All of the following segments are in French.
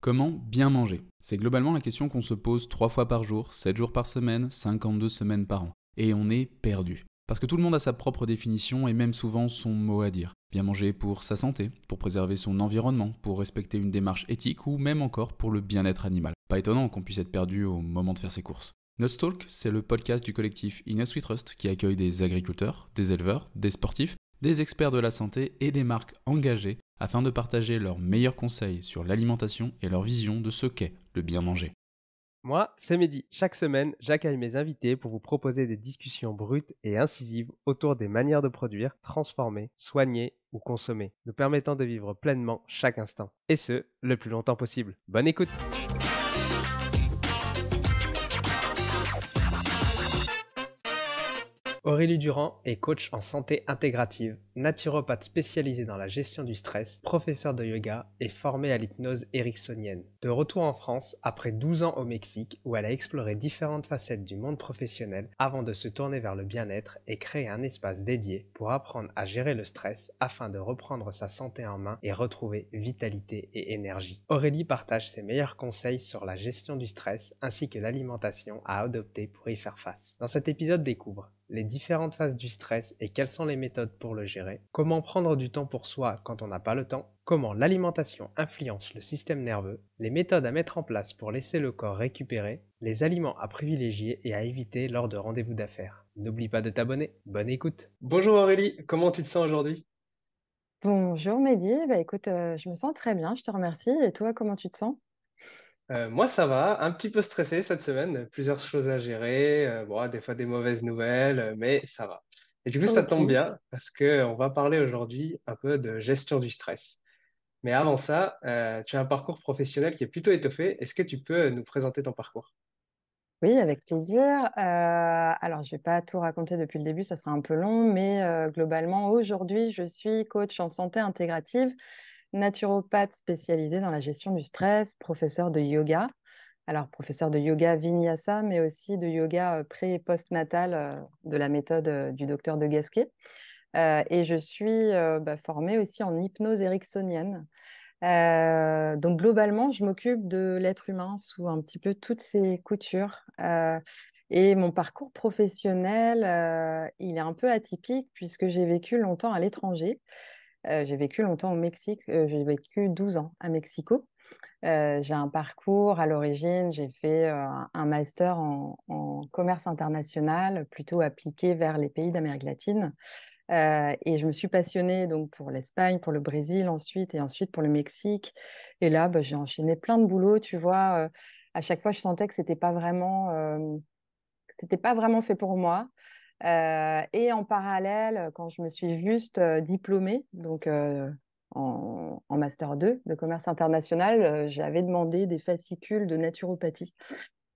Comment bien manger? C'est globalement la question qu'on se pose 3 fois par jour, 7 jours par semaine, 52 semaines par an. Et on est perdu. Parce que tout le monde a sa propre définition et même souvent son mot à dire. Bien manger pour sa santé, pour préserver son environnement, pour respecter une démarche éthique ou même encore pour le bien-être animal. Pas étonnant qu'on puisse être perdu au moment de faire ses courses. Nutstalk, c'est le podcast du collectif Innes We Trust qui accueille des agriculteurs, des éleveurs, des sportifs, des experts de la santé et des marques engagées afin de partager leurs meilleurs conseils sur l'alimentation et leur vision de ce qu'est le bien manger. Moi, c'est Mehdi. Chaque semaine, j'accueille mes invités pour vous proposer des discussions brutes et incisives autour des manières de produire, transformer, soigner ou consommer, nous permettant de vivre pleinement chaque instant. Et ce, le plus longtemps possible. Bonne écoute! Aurélie Durand est coach en santé intégrative, naturopathe spécialisée dans la gestion du stress, professeure de yoga et formée à l'hypnose ericksonienne. De retour en France, après 12 ans au Mexique, où elle a exploré différentes facettes du monde professionnel avant de se tourner vers le bien-être et créer un espace dédié pour apprendre à gérer le stress afin de reprendre sa santé en main et retrouver vitalité et énergie. Aurélie partage ses meilleurs conseils sur la gestion du stress ainsi que l'alimentation à adopter pour y faire face. Dans cet épisode, découvre les différentes phases du stress et quelles sont les méthodes pour le gérer, comment prendre du temps pour soi quand on n'a pas le temps, comment l'alimentation influence le système nerveux, les méthodes à mettre en place pour laisser le corps récupérer, les aliments à privilégier et à éviter lors de rendez-vous d'affaires. N'oublie pas de t'abonner. Bonne écoute. Bonjour Aurélie, comment tu te sens aujourd'hui? Bonjour Mehdi, bah écoute, je me sens très bien, je te remercie. Et toi, comment tu te sens? Moi ça va, un petit peu stressé cette semaine, plusieurs choses à gérer, bon, des fois des mauvaises nouvelles, mais ça va. Et du coup ça tombe Ok. bien parce que on va parler aujourd'hui un peu de gestion du stress. Mais avant ça, tu as un parcours professionnel qui est plutôt étoffé. Est-ce que tu peux nous présenter ton parcours? Oui, avec plaisir. Alors, je vais pas tout raconter depuis le début, ça sera un peu long, mais globalement, aujourd'hui, je suis coach en santé intégrative, naturopathe spécialisée dans la gestion du stress, professeur de yoga. Alors, professeur de yoga Vinyasa, mais aussi de yoga pré- et post-natal de la méthode du docteur de Gasquet. Et je suis formée aussi en hypnose ericksonienne. Donc globalement, je m'occupe de l'être humain sous un petit peu toutes ses coutures. Et mon parcours professionnel, il est un peu atypique puisque j'ai vécu longtemps à l'étranger. J'ai vécu longtemps au Mexique. J'ai vécu 12 ans à Mexico. J'ai un parcours à l'origine. J'ai fait un master en commerce international, plutôt appliqué vers les pays d'Amérique latine. Et je me suis passionnée donc pour l'Espagne, pour le Brésil ensuite, et ensuite pour le Mexique. Et là, bah, j'ai enchaîné plein de boulot, tu vois. À chaque fois, je sentais que c'était pas vraiment fait pour moi. Et en parallèle, quand je me suis juste diplômée, donc en master 2 de commerce international, j'avais demandé des fascicules de naturopathie.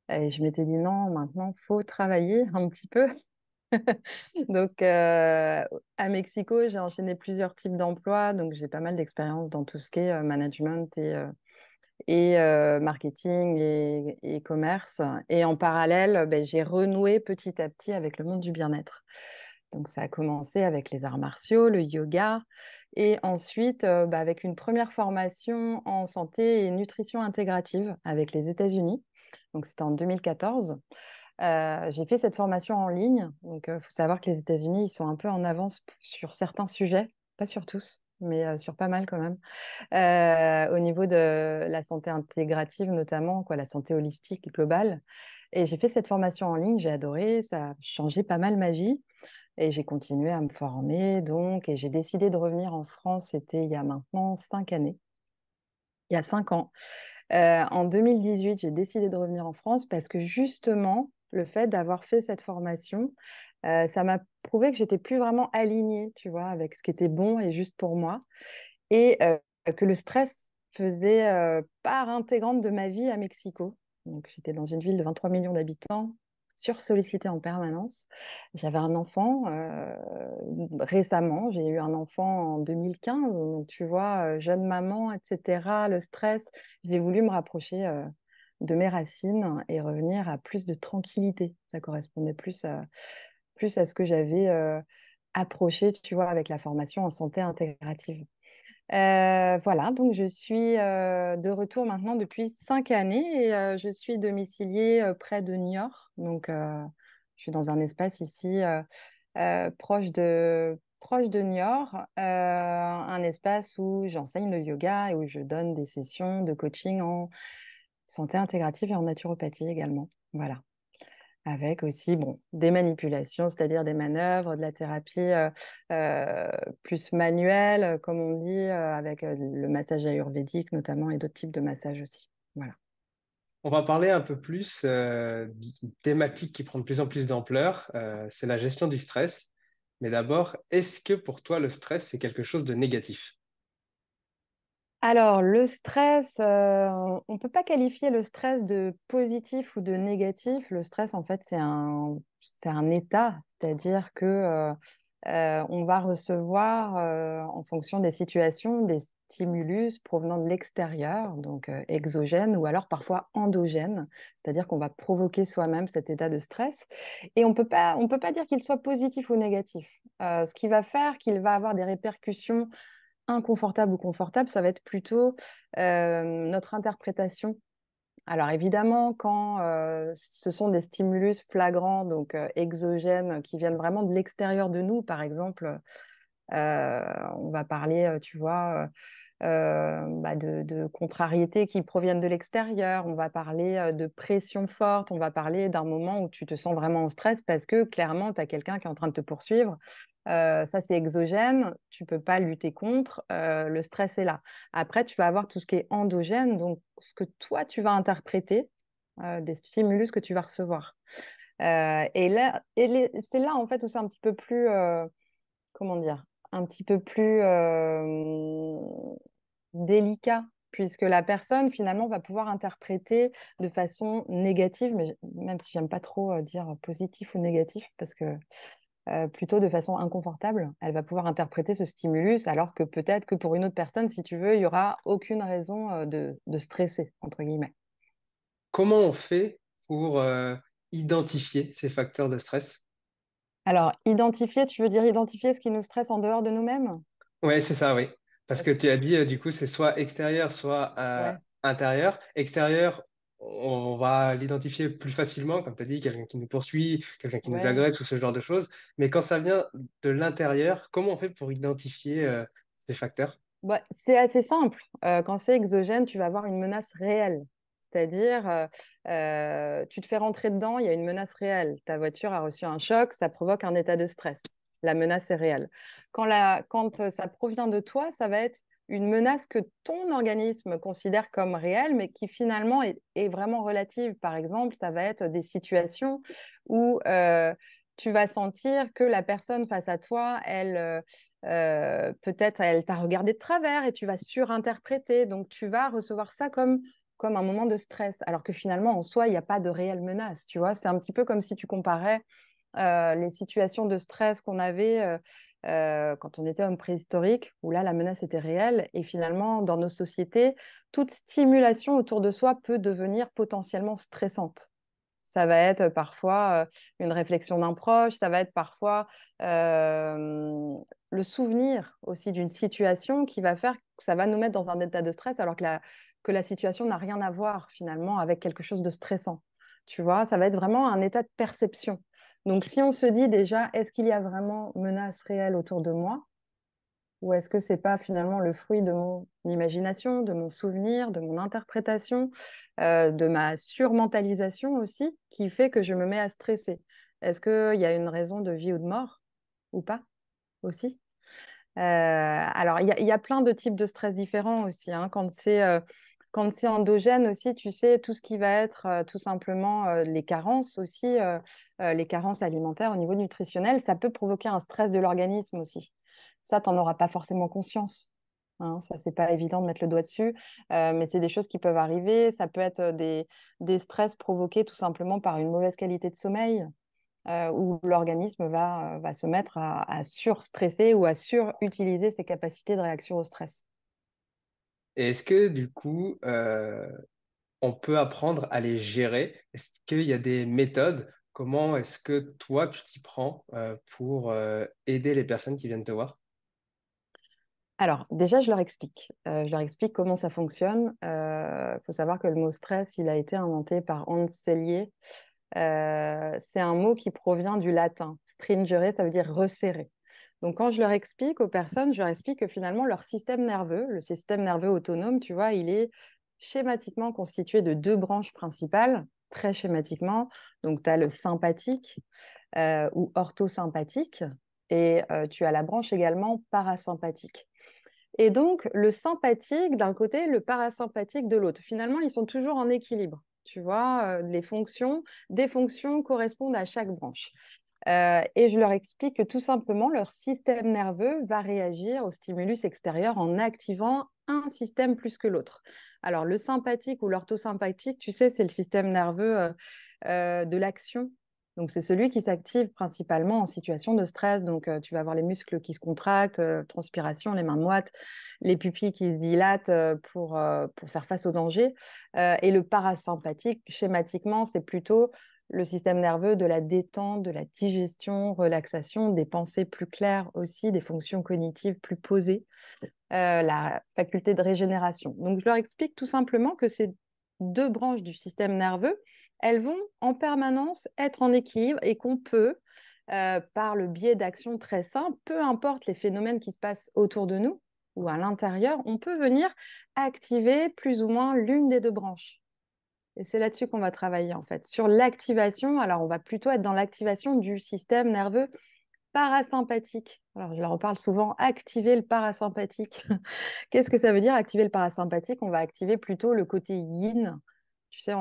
Et je m'étais dit non, maintenant, faut travailler un petit peu. Donc, à Mexico, j'ai enchaîné plusieurs types d'emplois. Donc, j'ai pas mal d'expérience dans tout ce qui est management et marketing et commerce. Et en parallèle, ben, j'ai renoué petit à petit avec le monde du bien-être. Donc, ça a commencé avec les arts martiaux, le yoga, et ensuite avec une première formation en santé et nutrition intégrative avec les États-Unis. Donc, c'était en 2014. J'ai fait cette formation en ligne. Donc, il faut savoir que les États-Unis, ils sont un peu en avance sur certains sujets, pas sur tous, mais sur pas mal quand même. Au niveau de la santé intégrative, notamment, quoi, la santé holistique globale. Et j'ai fait cette formation en ligne, j'ai adoré, ça a changé pas mal ma vie. Et j'ai continué à me former, donc, et j'ai décidé de revenir en France, c'était il y a maintenant 5 années, il y a 5 ans. En 2018, j'ai décidé de revenir en France parce que justement, le fait d'avoir fait cette formation, ça m'a prouvé que j'étais plus vraiment alignée, tu vois, avec ce qui était bon et juste pour moi, et que le stress faisait part intégrante de ma vie à Mexico. Donc, j'étais dans une ville de 23 millions d'habitants, sursollicitée en permanence. J'avais un enfant récemment, j'ai eu un enfant en 2015, donc tu vois, jeune maman, etc., le stress, j'ai voulu me rapprocher de mes racines et revenir à plus de tranquillité. Ça correspondait plus à ce que j'avais approché, tu vois, avec la formation en santé intégrative. Voilà, donc je suis de retour maintenant depuis 5 années et je suis domiciliée près de Niort. Donc, je suis dans un espace ici proche de Niort, un espace où j'enseigne le yoga et où je donne des sessions de coaching en santé intégrative et en naturopathie également. Voilà, avec aussi bon, des manipulations, c'est-à-dire des manœuvres, de la thérapie euh, plus manuelle, comme on dit, avec le massage ayurvédique notamment et d'autres types de massages aussi. Voilà. On va parler un peu plus d'une thématique qui prend de plus en plus d'ampleur, c'est la gestion du stress. Mais d'abord, est-ce que pour toi, le stress, c'est quelque chose de négatif? Alors, le stress, on ne peut pas qualifier le stress de positif ou de négatif. Le stress, en fait, c'est un état, c'est-à-dire que on va recevoir, en fonction des situations, des stimulus provenant de l'extérieur, donc exogènes ou alors parfois endogènes, c'est-à-dire qu'on va provoquer soi-même cet état de stress. Et on peut pas dire qu'il soit positif ou négatif. Ce qui va faire qu'il va avoir des répercussions inconfortable ou confortable, ça va être plutôt notre interprétation. Alors évidemment, quand ce sont des stimulus flagrants, donc exogènes, qui viennent vraiment de l'extérieur de nous, par exemple, on va parler, tu vois, bah, de contrariétés qui proviennent de l'extérieur, on va parler de pression forte, on va parler d'un moment où tu te sens vraiment en stress parce que clairement, tu as quelqu'un qui est en train de te poursuivre. Ça, c'est exogène, tu peux pas lutter contre, le stress est là. Après, tu vas avoir tout ce qui est endogène, donc ce que toi, tu vas interpréter, des stimulus que tu vas recevoir. Et là, c'est là, en fait, où c'est un petit peu plus, comment dire, un petit peu plus délicat, puisque la personne, finalement, va pouvoir interpréter de façon négative, mais même si j'aime pas trop dire positif ou négatif, parce que plutôt de façon inconfortable, elle va pouvoir interpréter ce stimulus, alors que peut-être que pour une autre personne, si tu veux, il y aura aucune raison de stresser, entre guillemets. Comment on fait pour identifier ces facteurs de stress? Alors, identifier, tu veux dire identifier ce qui nous stresse en dehors de nous-mêmes? Ouais, c'est ça, oui. Parce que Parce- tu as dit, du coup, c'est soit extérieur, soit Ouais, intérieur. Extérieur, on va l'identifier plus facilement, comme tu as dit, quelqu'un qui nous poursuit, quelqu'un qui nous ouais. agresse ou ce genre de choses. Mais quand ça vient de l'intérieur, comment on fait pour identifier ces facteurs? Bah, c'est assez simple. Quand c'est exogène, tu vas avoir une menace réelle. C'est-à-dire, tu te fais rentrer dedans, il y a une menace réelle. Ta voiture a reçu un choc, ça provoque un état de stress. La menace est réelle. Quand ça provient de toi, ça va être une menace que ton organisme considère comme réelle, mais qui finalement est vraiment relative. Par exemple, ça va être des situations où tu vas sentir que la personne face à toi, peut-être elle t'a regardé de travers et tu vas surinterpréter. Donc, tu vas recevoir ça comme un moment de stress, alors que finalement, en soi, il n'y a pas de réelle menace. Tu vois, c'est un petit peu comme si tu comparais les situations de stress qu'on avait quand on était homme préhistorique, où là, la menace était réelle. Et finalement, dans nos sociétés, toute stimulation autour de soi peut devenir potentiellement stressante. Ça va être parfois une réflexion d'un proche, ça va être parfois le souvenir aussi d'une situation qui va faire que ça va nous mettre dans un état de stress alors que la situation n'a rien à voir finalement avec quelque chose de stressant. Tu vois, ça va être vraiment un état de perception. Donc si on se dit déjà, est-ce qu'il y a vraiment menace réelle autour de moi? Ou est-ce que c'est pas finalement le fruit de mon imagination, de mon souvenir, de mon interprétation, de ma surmentalisation aussi, qui fait que je me mets à stresser? Est-ce qu'il y a une raison de vie ou de mort ou pas aussi? Alors, il y a plein de types de stress différents aussi, hein. Quand c'est endogène aussi, tu sais, tout ce qui va être tout simplement les carences aussi, les carences alimentaires au niveau nutritionnel, ça peut provoquer un stress de l'organisme aussi. Ça, tu n'en auras pas forcément conscience. Hein, ça, c'est pas évident de mettre le doigt dessus, mais c'est des choses qui peuvent arriver. Ça peut être des stress provoqués tout simplement par une mauvaise qualité de sommeil, où l'organisme va se mettre à surstresser ou à surutiliser ses capacités de réaction au stress. Et est-ce que du coup, on peut apprendre à les gérer? Est-ce qu'il y a des méthodes? Comment est-ce que toi, tu t'y prends pour aider les personnes qui viennent te voir? Alors, déjà, je leur explique. Je leur explique comment ça fonctionne. Il faut savoir que le mot stress, il a été inventé par Hans Selye. C'est un mot qui provient du latin. Stringere, ça veut dire resserrer. Donc, quand je leur explique aux personnes, je leur explique que finalement, leur système nerveux, le système nerveux autonome, tu vois, il est schématiquement constitué de deux branches principales, très schématiquement. Donc, tu as le sympathique ou orthosympathique et tu as la branche également parasympathique. Et donc, le sympathique d'un côté, le parasympathique de l'autre. Finalement, ils sont toujours en équilibre. Tu vois, des fonctions correspondent à chaque branche. Et je leur explique que tout simplement, leur système nerveux va réagir au stimulus extérieur en activant un système plus que l'autre. Alors, le sympathique ou l'orthosympathique, tu sais, c'est le système nerveux de l'action. Donc, c'est celui qui s'active principalement en situation de stress. Donc, tu vas avoir les muscles qui se contractent, transpiration, les mains moites, les pupilles qui se dilatent pour faire face au danger. Et le parasympathique, schématiquement, c'est plutôt le système nerveux de la détente, de la digestion, relaxation, des pensées plus claires aussi, des fonctions cognitives plus posées, la faculté de régénération. Donc, je leur explique tout simplement que ces deux branches du système nerveux, elles vont en permanence être en équilibre et qu'on peut, par le biais d'actions très simples, peu importe les phénomènes qui se passent autour de nous ou à l'intérieur, on peut venir activer plus ou moins l'une des deux branches. Et c'est là-dessus qu'on va travailler en fait. Sur l'activation, alors on va plutôt être dans l'activation du système nerveux parasympathique. Alors je leur en parle souvent, activer le parasympathique. Qu'est-ce que ça veut dire activer le parasympathique? On va activer plutôt le côté yin. Tu sais,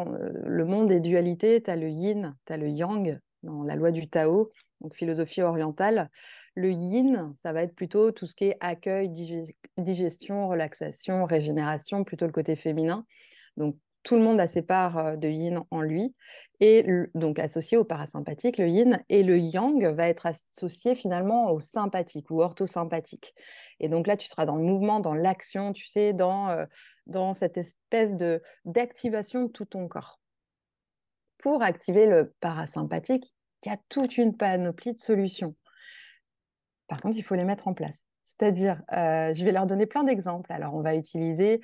le monde des dualités, tu as le yin, tu as le yang dans la loi du Tao, donc philosophie orientale. Le yin, ça va être plutôt tout ce qui est accueil, digestion, relaxation, régénération, plutôt le côté féminin. Donc, tout le monde a ses parts de yin en lui, et donc associé au parasympathique, le yin, et le yang va être associé finalement au sympathique ou orthosympathique. Et donc là, tu seras dans le mouvement, dans l'action, tu sais, dans cette espèce d'activation de tout ton corps. Pour activer le parasympathique, il y a toute une panoplie de solutions. Par contre, il faut les mettre en place. C'est-à-dire, je vais leur donner plein d'exemples. Alors, on va utiliser,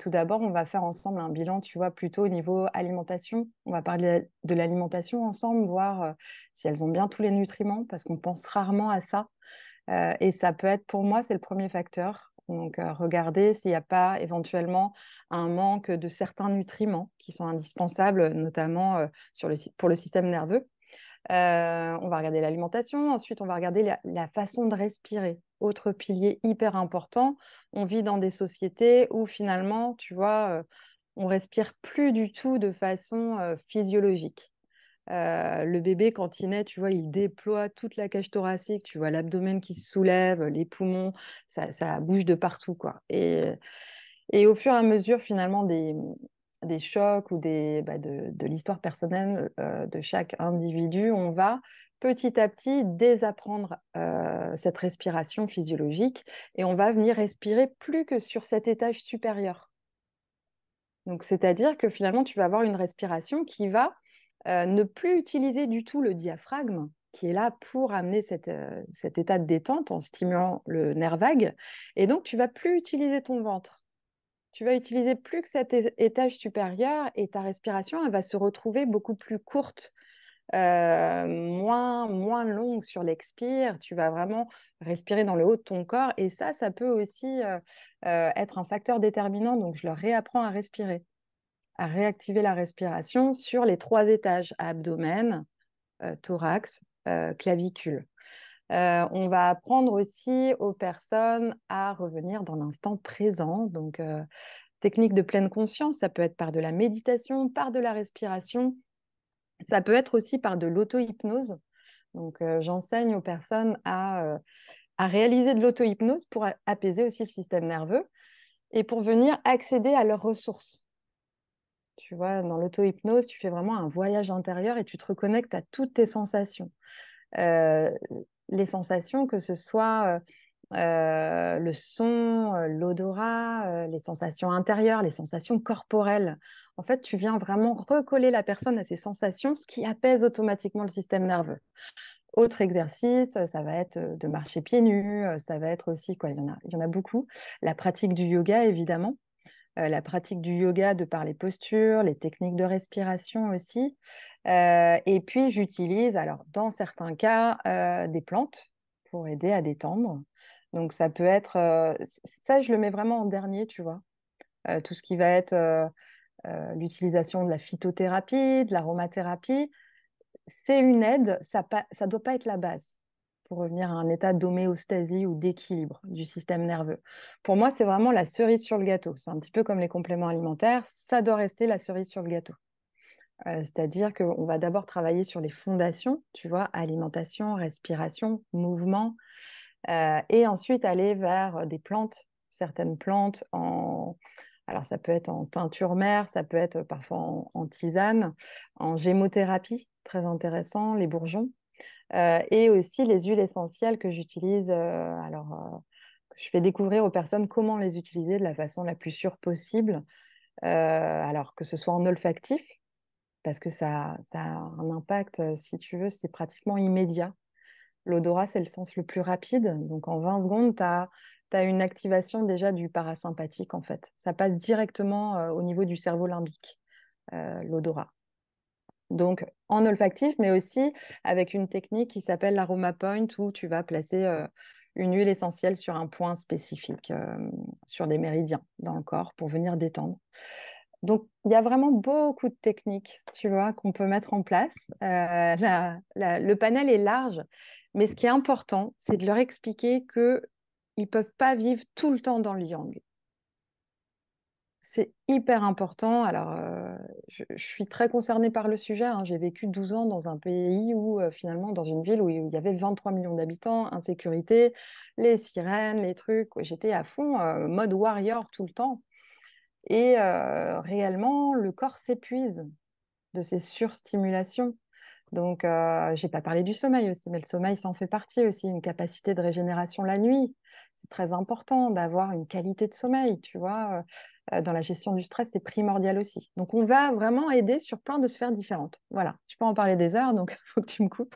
tout d'abord, on va faire ensemble un bilan, tu vois, plutôt au niveau alimentation. On va parler de l'alimentation ensemble, voir si elles ont bien tous les nutriments, parce qu'on pense rarement à ça. Et ça peut être, pour moi, c'est le premier facteur. Donc, regarder s'il n'y a pas éventuellement un manque de certains nutriments qui sont indispensables, notamment pour le système nerveux. On va regarder l'alimentation, ensuite on va regarder la façon de respirer. Autre pilier hyper important, on vit dans des sociétés où finalement, tu vois, on respire plus du tout de façon physiologique. Le bébé, quand il naît, tu vois, il déploie toute la cage thoracique, tu vois l'abdomen qui se soulève, les poumons, ça bouge de partout, quoi. Et au fur et à mesure, finalement, des chocs ou de l'histoire personnelle de chaque individu, on va petit à petit désapprendre cette respiration physiologique et on va venir respirer plus que sur cet étage supérieur. Donc, c'est-à-dire que finalement, tu vas avoir une respiration qui va ne plus utiliser du tout le diaphragme, qui est là pour amener cet état de détente en stimulant le nerf vague. Et donc, tu vas plus utiliser ton ventre. Tu vas utiliser plus que cet étage supérieur et ta respiration, elle va se retrouver beaucoup plus courte, moins longue sur l'expire. Tu vas vraiment respirer dans le haut de ton corps et ça peut aussi être un facteur déterminant. Donc, je leur réapprends à respirer, à réactiver la respiration sur les 3 étages, abdomen, thorax, clavicule. On va apprendre aussi aux personnes à revenir dans l'instant présent. Donc, technique de pleine conscience, ça peut être par de la méditation, par de la respiration. Ça peut être aussi par de l'auto-hypnose. Donc, j'enseigne aux personnes à réaliser de l'auto-hypnose pour apaiser aussi le système nerveux et pour venir accéder à leurs ressources. Tu vois, dans l'auto-hypnose, tu fais vraiment un voyage intérieur et tu te reconnectes à toutes tes sensations. Euh, les sensations, que ce soit le son, l'odorat, les sensations intérieures, les sensations corporelles. En fait, tu viens vraiment recoller la personne à ses sensations, ce qui apaise automatiquement le système nerveux. Autre exercice, ça va être de marcher pieds nus, ça va être aussi, quoi, il y en a beaucoup. La pratique du yoga, évidemment. La pratique du yoga de par les postures, les techniques de respiration aussi. Et puis, j'utilise, alors, dans certains cas, des plantes pour aider à détendre. Donc, ça peut être, ça, je le mets vraiment en dernier, tu vois. Tout ce qui va être l'utilisation de la phytothérapie, de l'aromathérapie, c'est une aide, ça ne doit pas être la base pour revenir à un état d'homéostasie ou d'équilibre du système nerveux. Pour moi, c'est vraiment la cerise sur le gâteau. C'est un petit peu comme les compléments alimentaires, ça doit rester la cerise sur le gâteau. C'est-à-dire qu'on va d'abord travailler sur les fondations, tu vois, alimentation, respiration, mouvement, et ensuite aller vers des plantes, certaines plantes en... Alors, ça peut être en teinture mère, ça peut être parfois en tisane, en gémothérapie, très intéressant, les bourgeons, et aussi les huiles essentielles que j'utilise. Je fais découvrir aux personnes comment les utiliser de la façon la plus sûre possible, alors que ce soit en olfactif, parce que ça a un impact, si tu veux, c'est pratiquement immédiat. L'odorat, c'est le sens le plus rapide. Donc, en 20 secondes, tu as une activation déjà du parasympathique, en fait. Ça passe directement au niveau du cerveau limbique, l'odorat. Donc, en olfactif, mais aussi avec une technique qui s'appelle l'aroma point, où tu vas placer une huile essentielle sur un point spécifique, sur des méridiens dans le corps pour venir détendre. Donc, il y a vraiment beaucoup de techniques, tu vois, qu'on peut mettre en place. Le panel est large, mais ce qui est important, c'est de leur expliquer qu'ils ne peuvent pas vivre tout le temps dans le yang. C'est hyper important. Alors, je suis très concernée par le sujet, hein. J'ai vécu 12 ans dans un pays où, finalement, dans une ville où il y avait 23 millions d'habitants, insécurité, les sirènes, les trucs. J'étais à fond, mode warrior tout le temps. Et réellement, le corps s'épuise de ces surstimulations. Donc, j'ai pas parlé du sommeil aussi, mais le sommeil, ça en fait partie aussi, une capacité de régénération la nuit. C'est très important d'avoir une qualité de sommeil, tu vois. Dans la gestion du stress, c'est primordial aussi. Donc, on va vraiment aider sur plein de sphères différentes. Voilà, je peux en parler des heures, donc il faut que tu me coupes.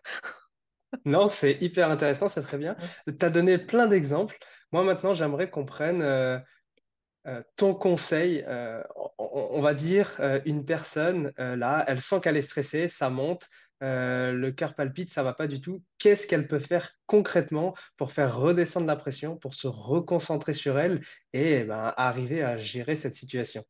Non, c'est hyper intéressant, c'est très bien. Tu as donné plein d'exemples. Moi, maintenant, j'aimerais qu'on prenne ton conseil. On va dire, une personne, là, elle sent qu'elle est stressée, ça monte, le cœur palpite, ça va pas du tout. Qu'est-ce qu'elle peut faire concrètement pour faire redescendre la pression, pour se reconcentrer sur elle et ben, arriver à gérer cette situation?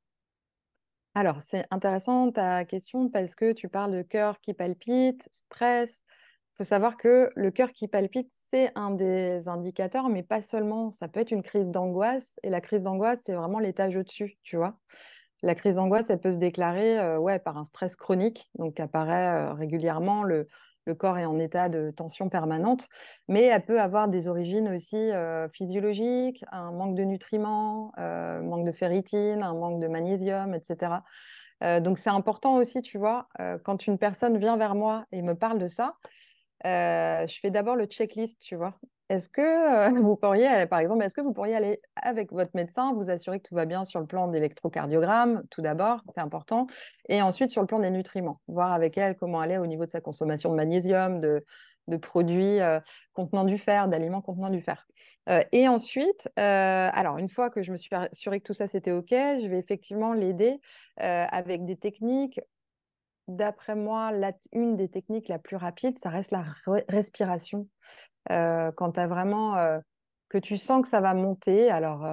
Alors, c'est intéressant ta question parce que tu parles de cœur qui palpite, stress. Il faut savoir que le cœur qui palpite, c'est un des indicateurs, mais pas seulement. Ça peut être une crise d'angoisse. Et la crise d'angoisse, c'est vraiment l'étage au-dessus, tu vois. La crise d'angoisse, elle peut se déclarer ouais, par un stress chronique, donc qui apparaît régulièrement. Le corps est en état de tension permanente, mais elle peut avoir des origines aussi physiologiques, un manque de nutriments, manque de ferritine, un manque de magnésium, etc. Donc c'est important aussi, tu vois, quand une personne vient vers moi et me parle de ça, je fais d'abord le checklist, tu vois. Est-ce que vous pourriez, par exemple, est-ce que vous pourriez aller avec votre médecin, vous assurer que tout va bien sur le plan d'électrocardiogramme, tout d'abord, c'est important, et ensuite sur le plan des nutriments, voir avec elle comment elle est au niveau de sa consommation de magnésium, de produits contenant du fer, d'aliments contenant du fer. Et ensuite, alors une fois que je me suis assurée que tout ça c'était OK, je vais effectivement l'aider avec des techniques. D'après moi, une des techniques la plus rapide, ça reste la respiration. Quand tu as vraiment que tu sens que ça va monter, alors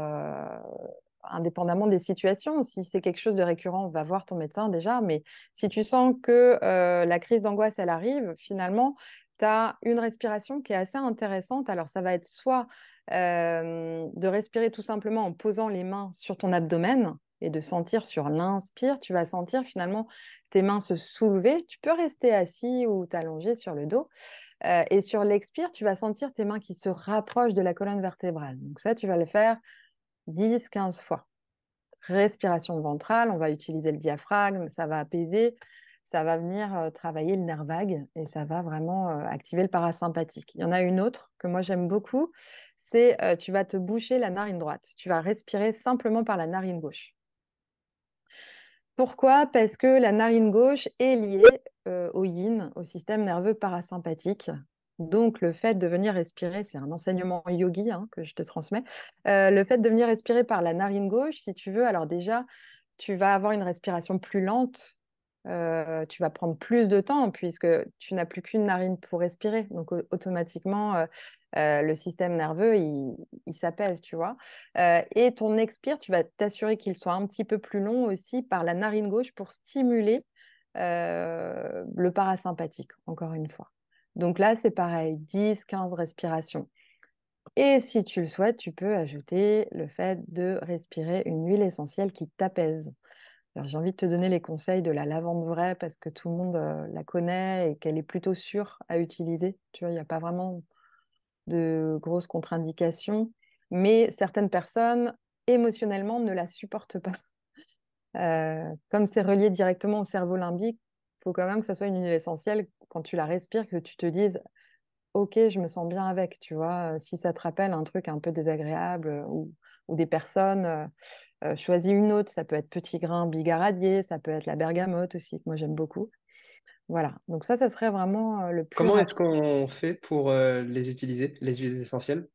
indépendamment des situations, si c'est quelque chose de récurrent, va voir ton médecin déjà, mais si tu sens que la crise d'angoisse, elle arrive, finalement, tu as une respiration qui est assez intéressante. Alors, ça va être soit de respirer tout simplement en posant les mains sur ton abdomen et de sentir sur l'inspire, tu vas sentir finalement tes mains se soulever. Tu peux rester assis ou t'allonger sur le dos. Et sur l'expire, tu vas sentir tes mains qui se rapprochent de la colonne vertébrale. Donc ça, tu vas le faire 10-15 fois. Respiration ventrale, on va utiliser le diaphragme, ça va apaiser, ça va venir travailler le nerf vague et ça va vraiment activer le parasympathique. Il y en a une autre que moi j'aime beaucoup, c'est tu vas te boucher la narine droite. Tu vas respirer simplement par la narine gauche. Pourquoi? Parce que la narine gauche est liée au yin, au système nerveux parasympathique. Donc, le fait de venir respirer, c'est un enseignement yogi hein, que je te transmets. Le fait de venir respirer par la narine gauche, si tu veux, alors déjà, tu vas avoir une respiration plus lente. Tu vas prendre plus de temps puisque tu n'as plus qu'une narine pour respirer. Donc, automatiquement, le système nerveux, il s'apaise, tu vois. Et ton expire, tu vas t'assurer qu'il soit un petit peu plus long aussi par la narine gauche pour stimuler le parasympathique, encore une fois. Donc là, c'est pareil, 10, 15 respirations. Et si tu le souhaites, tu peux ajouter le fait de respirer une huile essentielle qui t'apaise. Alors, j'ai envie de te donner les conseils de la lavande vraie parce que tout le monde la connaît et qu'elle est plutôt sûre à utiliser. Tu vois, il n'y a pas vraiment de grosses contre-indications. Mais certaines personnes, émotionnellement, ne la supportent pas. Comme c'est relié directement au cerveau limbique, il faut quand même que ça soit une huile essentielle quand tu la respires, que tu te dises ok, je me sens bien avec, tu vois. Si ça te rappelle un truc un peu désagréable ou des personnes, choisis une autre. Ça peut être petit grain bigaradier, ça peut être la bergamote aussi, que moi j'aime beaucoup. Voilà, donc ça serait vraiment le plus Comment est-ce rapide. qu'on fait pour les utiliser, les huiles essentielles?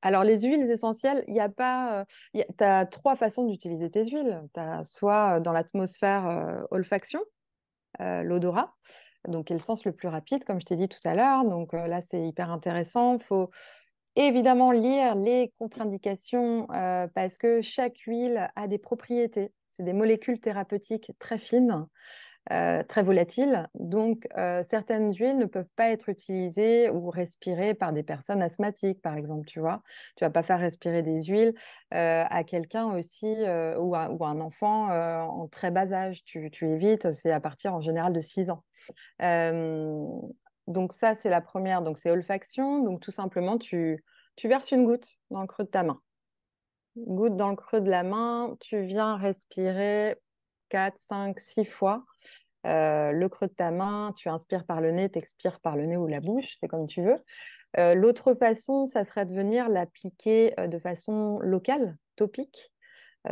Alors, les huiles essentielles, il y a pas. Tu as trois façons d'utiliser tes huiles. Tu as soit dans l'atmosphère olfaction, l'odorat, donc qui est le sens le plus rapide, comme je t'ai dit tout à l'heure. Donc là, c'est hyper intéressant. Il faut évidemment lire les contre-indications parce que chaque huile a des propriétés. C'est des molécules thérapeutiques très fines, très volatiles. Donc, certaines huiles ne peuvent pas être utilisées ou respirées par des personnes asthmatiques, par exemple, tu vois. Tu vas pas faire respirer des huiles à quelqu'un aussi ou à un enfant en très bas âge. Tu évites, c'est à partir en général de 6 ans. Euh, donc ça, c'est la première. Donc c'est olfaction. Donc tout simplement, tu verses une goutte dans le creux de ta main. Goutte dans le creux de la main. Tu viens respirer 4, 5, 6 fois. Le creux de ta main, tu inspires par le nez, tu expires par le nez ou la bouche, c'est comme tu veux. L'autre façon, ça serait de venir l'appliquer de façon locale, topique,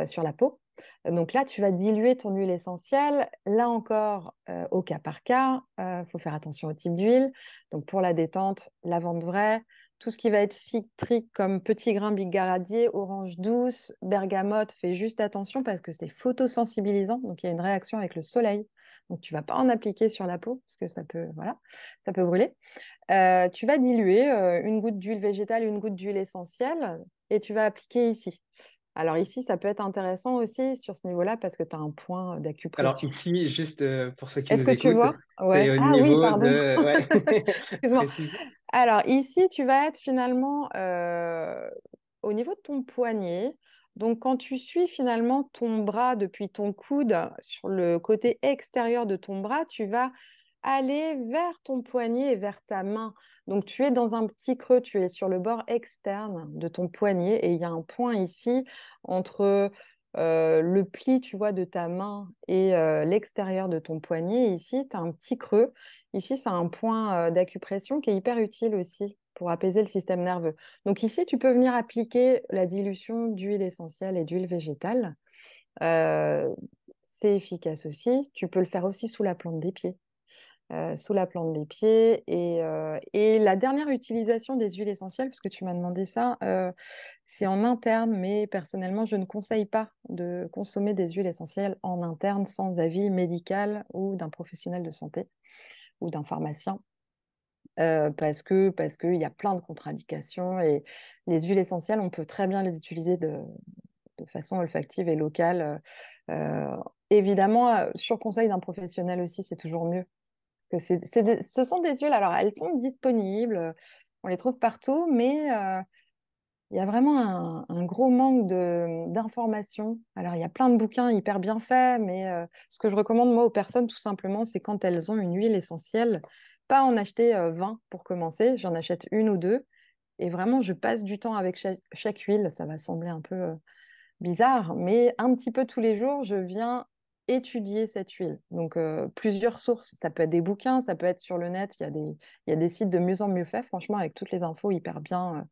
sur la peau. Donc là, tu vas diluer ton huile essentielle. Là encore, au cas par cas, il faut faire attention au type d'huile. Donc pour la détente, lavande vraie. Tout ce qui va être citrique comme petit grain bigaradier, orange douce, bergamote, fais juste attention parce que c'est photosensibilisant. Donc il y a une réaction avec le soleil. Donc tu ne vas pas en appliquer sur la peau parce que ça peut, voilà, ça peut brûler. Tu vas diluer une goutte d'huile végétale, une goutte d'huile essentielle et tu vas appliquer ici. Alors ici, ça peut être intéressant aussi sur ce niveau-là parce que tu as un point Alors d'acupression. ici, juste pour ceux qui Est-ce nous que tu écoutent, vois? c'est Ouais. au Ah oui, niveau pardon. de... Ouais, Excuse-moi. précise. Alors ici, tu vas être finalement au niveau de ton poignet. Donc quand tu suis finalement ton bras depuis ton coude sur le côté extérieur de ton bras, tu vas aller vers ton poignet et vers ta main. Donc tu es dans un petit creux, tu es sur le bord externe de ton poignet et il y a un point ici entre le pli, tu vois, de ta main et l'extérieur de ton poignet. Ici, tu as un petit creux. Ici, c'est un point d'acupression qui est hyper utile aussi pour apaiser le système nerveux. Donc ici, tu peux venir appliquer la dilution d'huile essentielle et d'huile végétale. Euh, c'est efficace aussi. Tu peux le faire aussi sous la plante des pieds. Sous la plante des pieds. Et la dernière utilisation des huiles essentielles, parce que tu m'as demandé ça, c'est en interne, mais personnellement, je ne conseille pas de consommer des huiles essentielles en interne sans avis médical ou d'un professionnel de santé ou d'un pharmacien. Parce qu'il y a plein de contre-indications et les huiles essentielles, on peut très bien les utiliser de façon olfactive et locale. Évidemment, sur conseil d'un professionnel aussi, c'est toujours mieux. Parce que ce sont des huiles, alors elles sont disponibles, on les trouve partout, mais il y a vraiment un gros manque d'informations. Alors, il y a plein de bouquins hyper bien faits, mais ce que je recommande moi aux personnes, tout simplement, c'est quand elles ont une huile essentielle, pas en acheter 20 pour commencer, j'en achète une ou deux, et vraiment, je passe du temps avec chaque huile. Ça va sembler un peu bizarre, mais un petit peu tous les jours, je viens étudier cette huile. Donc, plusieurs sources. Ça peut être des bouquins, ça peut être sur le net. Il y a des sites de mieux en mieux faits, franchement, avec toutes les infos hyper bien.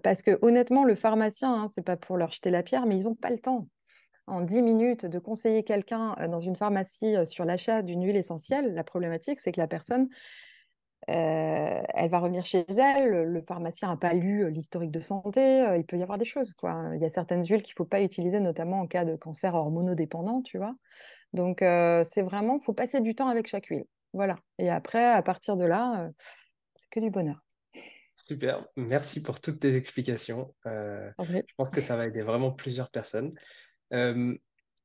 Parce que honnêtement, le pharmacien, hein, c'est pas pour leur jeter la pierre, mais ils n'ont pas le temps. En 10 minutes, de conseiller quelqu'un dans une pharmacie sur l'achat d'une huile essentielle, la problématique, c'est que la personne, Elle va revenir chez elle, le pharmacien n'a pas lu l'historique de santé, il peut y avoir des choses, quoi. Il y a certaines huiles qu'il ne faut pas utiliser, notamment en cas de cancer hormonodépendant, tu vois. Donc, c'est vraiment, il faut passer du temps avec chaque huile. Voilà. Et après, à partir de là, c'est que du bonheur. Super, merci pour toutes tes explications. En vrai. Je pense que ça va aider vraiment plusieurs personnes. Euh,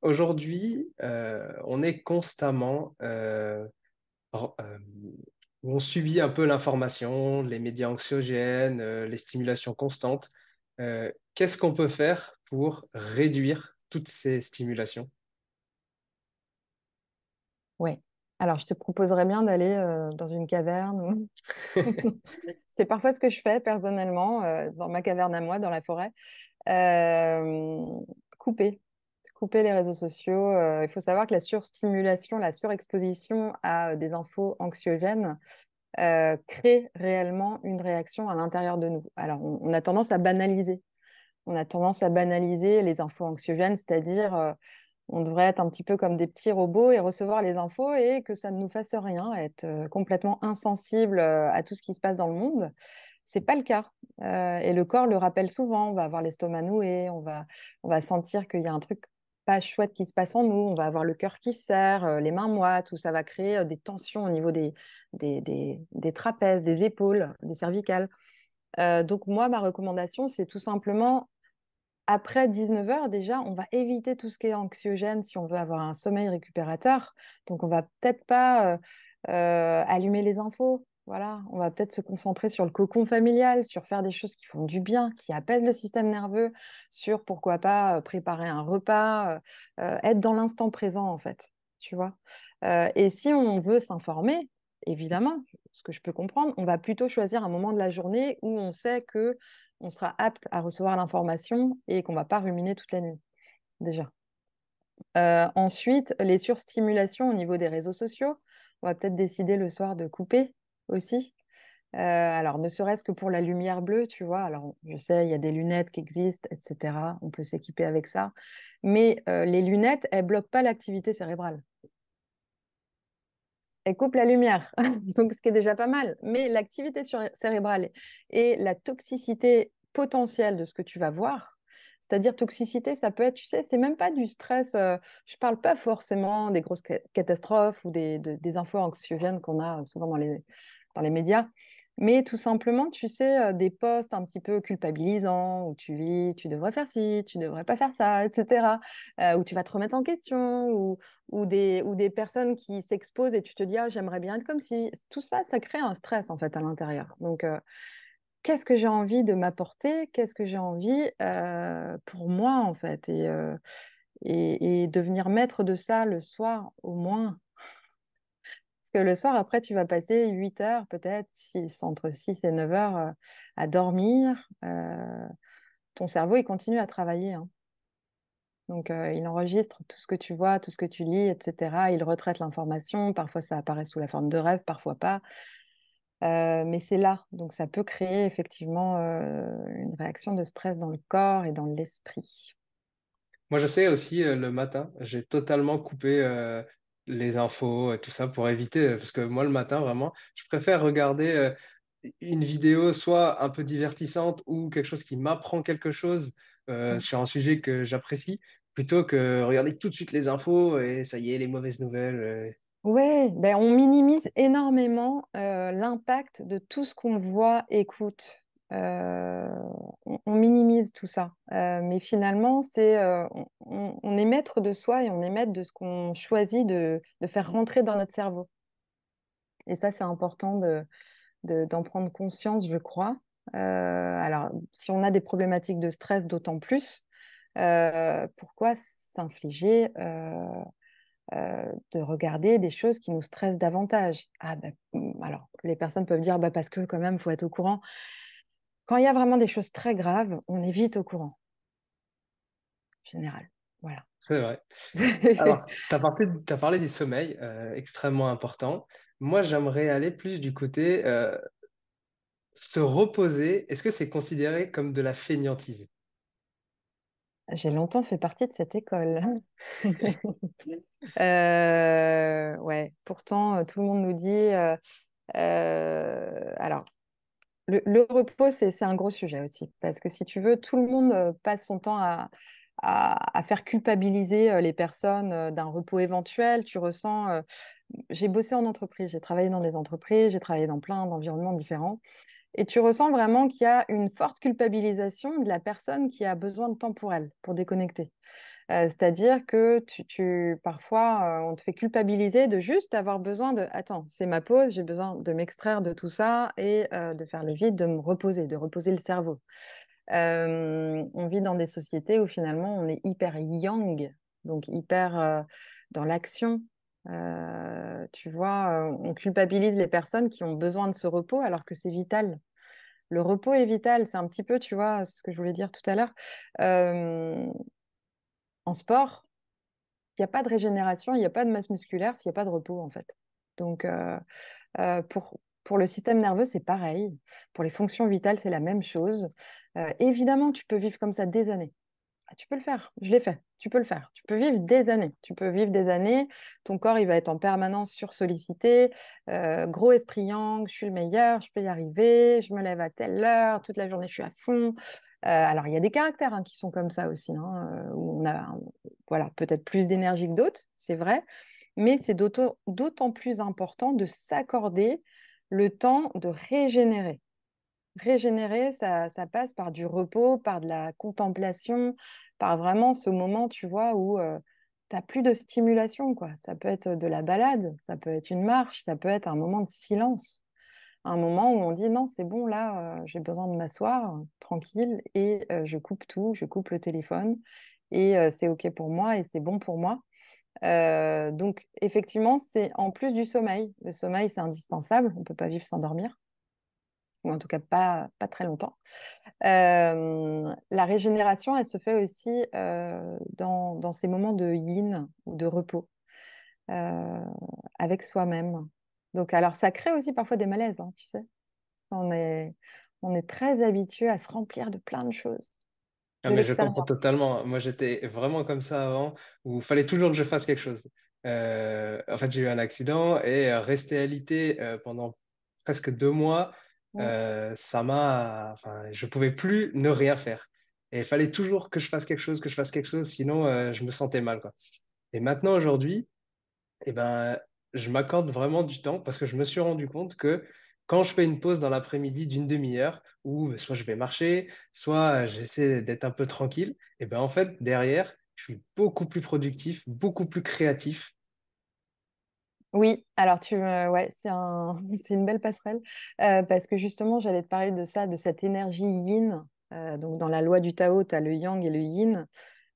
Aujourd'hui, on est constamment, ren- euh, on subit un peu l'information, les médias anxiogènes, les stimulations constantes. Qu'est-ce qu'on peut faire pour réduire toutes ces stimulations? Ouais. Alors, je te proposerais bien d'aller dans une caverne. C'est parfois ce que je fais personnellement, dans ma caverne à moi, dans la forêt. Euh, couper. Couper les réseaux sociaux. Il faut savoir que la surstimulation, la surexposition à des infos anxiogènes crée réellement une réaction à l'intérieur de nous. Alors, on a tendance à banaliser. On a tendance à banaliser les infos anxiogènes, c'est-à-dire on devrait être un petit peu comme des petits robots et recevoir les infos et que ça ne nous fasse rien, être complètement insensible à tout ce qui se passe dans le monde. C'est pas le cas. Et le corps le rappelle souvent. On va avoir l'estomac noué, on va sentir qu'il y a un truc pas chouette qui se passe en nous, on va avoir le cœur qui se serre, les mains moites, tout ça va créer des tensions au niveau des trapèzes, des épaules, des cervicales. Donc moi, ma recommandation, c'est tout simplement après 19 heures, déjà, on va éviter tout ce qui est anxiogène si on veut avoir un sommeil récupérateur. Donc, on va peut-être pas allumer les infos. Voilà, on va peut-être se concentrer sur le cocon familial, sur faire des choses qui font du bien, qui apaisent le système nerveux, sur pourquoi pas préparer un repas, être dans l'instant présent en fait, tu vois. Et si on veut s'informer, évidemment, ce que je peux comprendre, on va plutôt choisir un moment de la journée où on sait que on sera apte à recevoir l'information et qu'on ne va pas ruminer toute la nuit, déjà. Ensuite, les surstimulations au niveau des réseaux sociaux, on va peut-être décider le soir de couper aussi. Alors, ne serait-ce que pour la lumière bleue, tu vois. Alors, je sais, il y a des lunettes qui existent, etc. On peut s'équiper avec ça. Mais les lunettes, elles ne bloquent pas l'activité cérébrale. Elles coupent la lumière, donc ce qui est déjà pas mal. Mais l'activité cérébrale et la toxicité potentielle de ce que tu vas voir, c'est-à-dire toxicité, ça peut être, tu sais, c'est même pas du stress. Je parle pas forcément des grosses catastrophes ou des infos anxiogènes qu'on a souvent dans les médias, mais tout simplement, tu sais, des posts un petit peu culpabilisants où tu lis, tu devrais faire ci, tu devrais pas faire ça, etc. Où tu vas te remettre en question, ou des personnes qui s'exposent et tu te dis, ah, j'aimerais bien être comme si. Tout ça, ça crée un stress en fait à l'intérieur. Donc, qu'est-ce que j'ai envie de m'apporter? Qu'est-ce que j'ai envie pour moi en fait? Et devenir maître de ça le soir au moins. Parce que le soir, après, tu vas passer 8 heures, peut-être entre 6 et 9 heures à dormir. Ton cerveau, il continue à travailler, hein. Donc, il enregistre tout ce que tu vois, tout ce que tu lis, etc. Il retraite l'information. Parfois, ça apparaît sous la forme de rêve, parfois pas. Mais c'est là. Donc, ça peut créer effectivement une réaction de stress dans le corps et dans l'esprit. Moi, je sais aussi le matin, j'ai totalement coupé les infos et tout ça pour éviter, parce que moi, le matin, vraiment, je préfère regarder une vidéo soit un peu divertissante ou quelque chose qui m'apprend quelque chose sur un sujet que j'apprécie, plutôt que regarder tout de suite les infos et ça y est, les mauvaises nouvelles. Oui, ben on minimise énormément l'impact de tout ce qu'on voit, écoute. Euh, on minimise tout ça. Mais finalement, on est maître de soi et on est maître de ce qu'on choisit de faire rentrer dans notre cerveau. Et ça, c'est important d'en prendre conscience, je crois. Alors, si on a des problématiques de stress, d'autant plus. Pourquoi s'infliger de regarder des choses qui nous stressent davantage. Ah, bah, alors, les personnes peuvent dire bah, parce que quand même, il faut être au courant. Quand il y a vraiment des choses très graves, on est vite au courant, en général. Voilà. C'est vrai. Alors, t'as parlé du sommeil, extrêmement important. Moi, j'aimerais aller plus du côté se reposer. Est-ce que c'est considéré comme de la fainéantise? J'ai longtemps fait partie de cette école. Ouais, pourtant, tout le monde nous dit Alors, le repos, c'est un gros sujet aussi, parce que si tu veux, tout le monde passe son temps à faire culpabiliser les personnes d'un repos éventuel. Tu ressens, j'ai bossé en entreprise, j'ai travaillé dans des entreprises, j'ai travaillé dans plein d'environnements différents, et tu ressens vraiment qu'il y a une forte culpabilisation de la personne qui a besoin de temps pour elle, pour déconnecter. C'est-à-dire que parfois, on te fait culpabiliser de juste avoir besoin de, attends, c'est ma pause, j'ai besoin de m'extraire de tout ça et de faire le vide, de me reposer, de reposer le cerveau. On vit dans des sociétés où finalement on est hyper yang, donc hyper dans l'action. Tu vois, on culpabilise les personnes qui ont besoin de ce repos alors que c'est vital. Le repos est vital, c'est un petit peu, tu vois, c'est ce que je voulais dire tout à l'heure. Euh, En sport, il n'y a pas de régénération, il n'y a pas de masse musculaire s'il n'y a pas de repos, en fait. Donc, pour le système nerveux, c'est pareil. Pour les fonctions vitales, c'est la même chose. Évidemment, tu peux vivre comme ça des années. Ah, tu peux le faire, je l'ai fait. Tu peux le faire. Tu peux vivre des années. Tu peux vivre des années. Ton corps, il va être en permanence sursollicité. Gros esprit yang, je suis le meilleur, je peux y arriver, je me lève à telle heure, toute la journée, je suis à fond. Alors, il y a des caractères hein, qui sont comme ça aussi, hein, où on a voilà, peut-être plus d'énergie que d'autres, c'est vrai, mais c'est d'autant plus important de s'accorder le temps de régénérer. Régénérer, ça passe par du repos, par de la contemplation, par vraiment ce moment, tu vois, où tu n'as plus de stimulation, quoi. Ça peut être de la balade, ça peut être une marche, ça peut être un moment de silence, un moment où on dit non, c'est bon, là, j'ai besoin de m'asseoir tranquille et je coupe tout, je coupe le téléphone et c'est OK pour moi et c'est bon pour moi. Donc, effectivement, c'est en plus du sommeil. Le sommeil, c'est indispensable, on ne peut pas vivre sans dormir, ou en tout cas pas très longtemps. La régénération, elle se fait aussi dans ces moments de yin ou de repos euh, avec soi-même. Donc, alors, ça crée aussi parfois des malaises, hein, tu sais. On est, on est très habitué à se remplir de plein de choses Ah, de mais je comprends l'extérieur. totalement. Moi, j'étais vraiment comme ça avant, où il fallait toujours que je fasse quelque chose. En fait, j'ai eu un accident et rester alité pendant presque 2 mois, Mm. enfin, je pouvais plus ne rien faire. Et il fallait toujours que je fasse quelque chose, que je fasse quelque chose, sinon je me sentais mal, quoi. Et maintenant, aujourd'hui, eh ben, je m'accorde vraiment du temps parce que je me suis rendu compte que quand je fais une pause dans l'après-midi d'une demi-heure, où soit je vais marcher, soit j'essaie d'être un peu tranquille, et ben en fait, derrière, je suis beaucoup plus productif, beaucoup plus créatif. Oui, alors ouais, c'est une belle passerelle parce que justement, j'allais te parler de ça, de cette énergie yin. Donc, dans la loi du Tao, tu as le yang et le yin.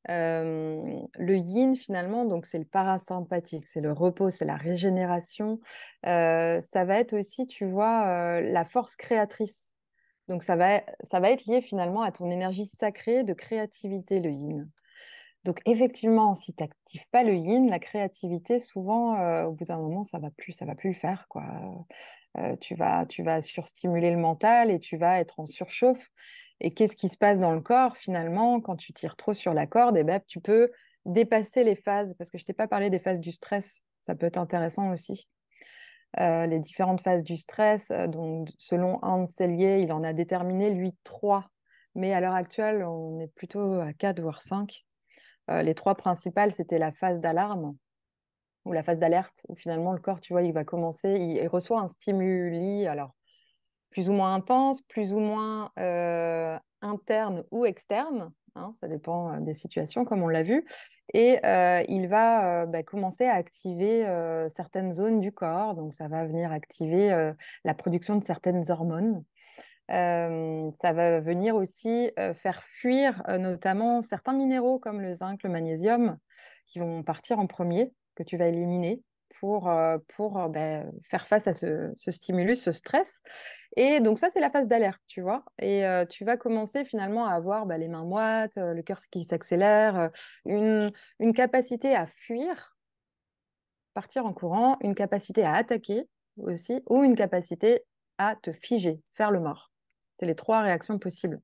Le yin, finalement, donc c'est le parasympathique, c'est le repos, c'est la régénération. Ça va être aussi, tu vois, la force créatrice. Donc, ça va être lié finalement à ton énergie sacrée de créativité, le yin. Donc, effectivement, si tu n'actives pas le yin, la créativité, souvent, au bout d'un moment, ça va plus le faire, quoi. Tu vas surstimuler le mental et tu vas être en surchauffe. Et qu'est-ce qui se passe dans le corps, finalement, quand tu tires trop sur la corde, eh ben, tu peux dépasser les phases, parce que je t'ai pas parlé des phases du stress. Ça peut être intéressant aussi. Les différentes phases du stress, donc, selon Hans Selye, il en a déterminé, lui, trois. Mais à l'heure actuelle, on est plutôt à 4, voire 5. Les trois principales, c'était la phase d'alarme ou la phase d'alerte, où finalement le corps, tu vois, il va commencer, il reçoit un stimuli, alors plus ou moins intense, plus ou moins interne ou externe, hein, ça dépend des situations, comme on l'a vu, et il va commencer à activer certaines zones du corps, donc ça va venir activer la production de certaines hormones. Ça va venir aussi faire fuir notamment certains minéraux comme le zinc, le magnésium, qui vont partir en premier, que tu vas éliminer pour faire face à ce stimulus, ce stress. Et donc ça, c'est la phase d'alerte, tu vois. Et tu vas commencer finalement à avoir les mains moites, le cœur qui s'accélère, une capacité à fuir, partir en courant, une capacité à attaquer aussi, ou une capacité à te figer, faire le mort. C'est les trois réactions possibles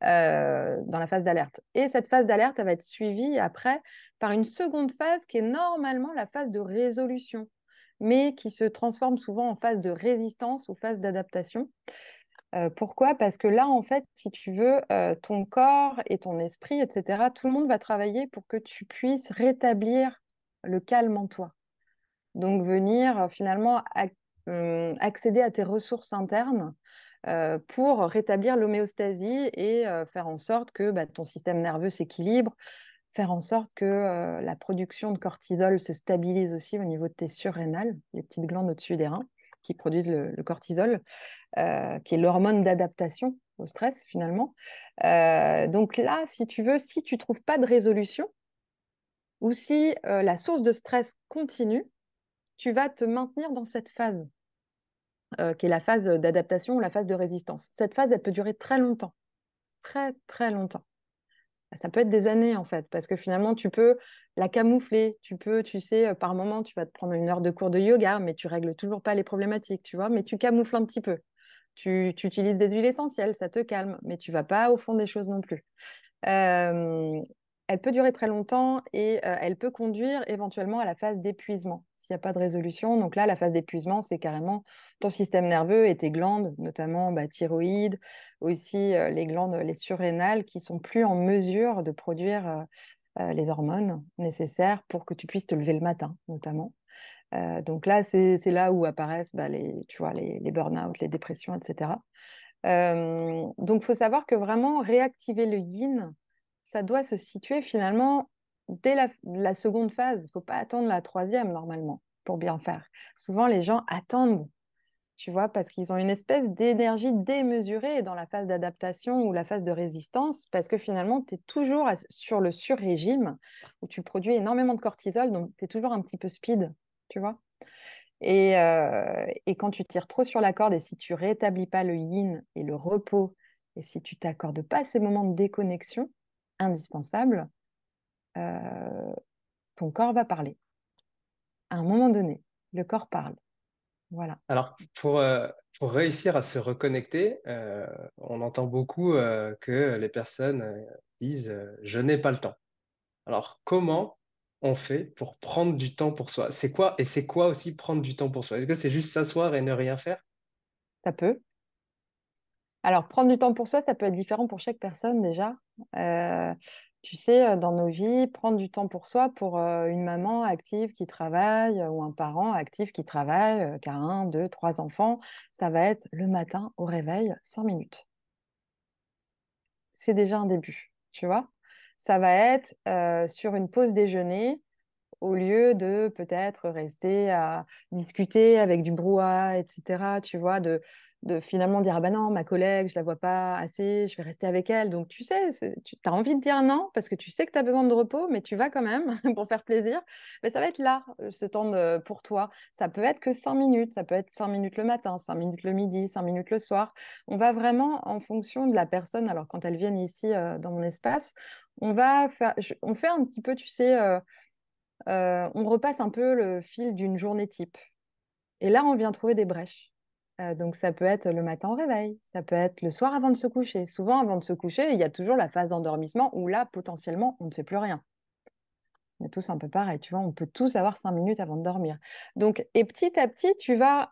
dans la phase d'alerte. Et cette phase d'alerte, elle va être suivie après par une seconde phase qui est normalement la phase de résolution. mais qui se transforment souvent en phase de résistance ou phase d'adaptation. Pourquoi? Parce que là, en fait, si tu veux, ton corps et ton esprit, etc., tout le monde va travailler pour que tu puisses rétablir le calme en toi. Donc, venir finalement accéder à tes ressources internes pour rétablir l'homéostasie et faire en sorte que ton système nerveux s'équilibre, faire en sorte que la production de cortisol se stabilise aussi au niveau de tes surrénales, les petites glandes au-dessus des reins qui produisent le cortisol, qui est l'hormone d'adaptation au stress finalement. Donc là, si tu veux, si tu ne trouves pas de résolution ou si la source de stress continue, tu vas te maintenir dans cette phase qui est la phase d'adaptation ou la phase de résistance. Cette phase, elle peut durer très longtemps, très très longtemps. Ça peut être des années en fait, parce que finalement, tu peux la camoufler. Tu peux, tu sais, par moment, tu vas te prendre une heure de cours de yoga, mais tu règles toujours pas les problématiques, tu vois, mais tu camoufles un petit peu. Tu utilises des huiles essentielles, ça te calme, mais tu vas pas au fond des choses non plus. Euh, Elle peut durer très longtemps et elle peut conduire éventuellement à la phase d'épuisement s'il n'y a pas de résolution. Donc là, la phase d'épuisement, c'est carrément ton système nerveux et tes glandes, notamment thyroïde, aussi les glandes, les surrénales, qui sont plus en mesure de produire les hormones nécessaires pour que tu puisses te lever le matin, notamment. Donc là, c'est là où apparaissent tu vois, les burn-out, les dépressions, etc. Donc, il faut savoir que vraiment réactiver le yin, ça doit se situer finalement dès la seconde phase. Il ne faut pas attendre la troisième normalement pour bien faire. Souvent, les gens attendent, tu vois, parce qu'ils ont une espèce d'énergie démesurée dans la phase d'adaptation ou la phase de résistance, parce que finalement, tu es toujours sur le sur-régime où tu produis énormément de cortisol, donc tu es toujours un petit peu speed, tu vois. Et quand tu tires trop sur la corde et si tu rétablis pas le yin et le repos, et si tu t'accordes pas ces moments de déconnexion indispensables, euh, ton corps va parler. À un moment donné, le corps parle. Voilà. Alors, pour réussir à se reconnecter, on entend beaucoup que les personnes disent je n'ai pas le temps. Alors, comment on fait pour prendre du temps pour soi? C'est quoi aussi prendre du temps pour soi? Est-ce que c'est juste s'asseoir et ne rien faire? Ça peut. Alors, prendre du temps pour soi, ça peut être différent pour chaque personne déjà. Euh, Tu sais, dans nos vies, prendre du temps pour soi, pour une maman active qui travaille ou un parent actif qui travaille, qui a un, deux, trois enfants, ça va être le matin au réveil, 5 minutes. C'est déjà un début, tu vois. Ça va être sur une pause déjeuner, au lieu de peut-être rester à discuter avec du brouhaha, etc., tu vois, de finalement dire, ah ben non, ma collègue, je la vois pas assez, je vais rester avec elle. Donc, tu sais, tu as envie de dire non parce que tu sais que tu as besoin de repos, mais tu vas quand même pour faire plaisir. Mais ça va être là, ce temps pour toi. Ça peut être que 5 minutes, ça peut être 5 minutes le matin, 5 minutes le midi, 5 minutes le soir. On va vraiment, en fonction de la personne, alors quand elles viennent ici dans mon espace, on fait un petit peu, tu sais, on repasse un peu le fil d'une journée type. Et là, on vient trouver des brèches. Donc, ça peut être le matin au réveil, ça peut être le soir avant de se coucher. Souvent, avant de se coucher, il y a toujours la phase d'endormissement où là, potentiellement, on ne fait plus rien. On est tous un peu pareil, tu vois, on peut tous avoir 5 minutes avant de dormir. Donc, et petit à petit, tu vas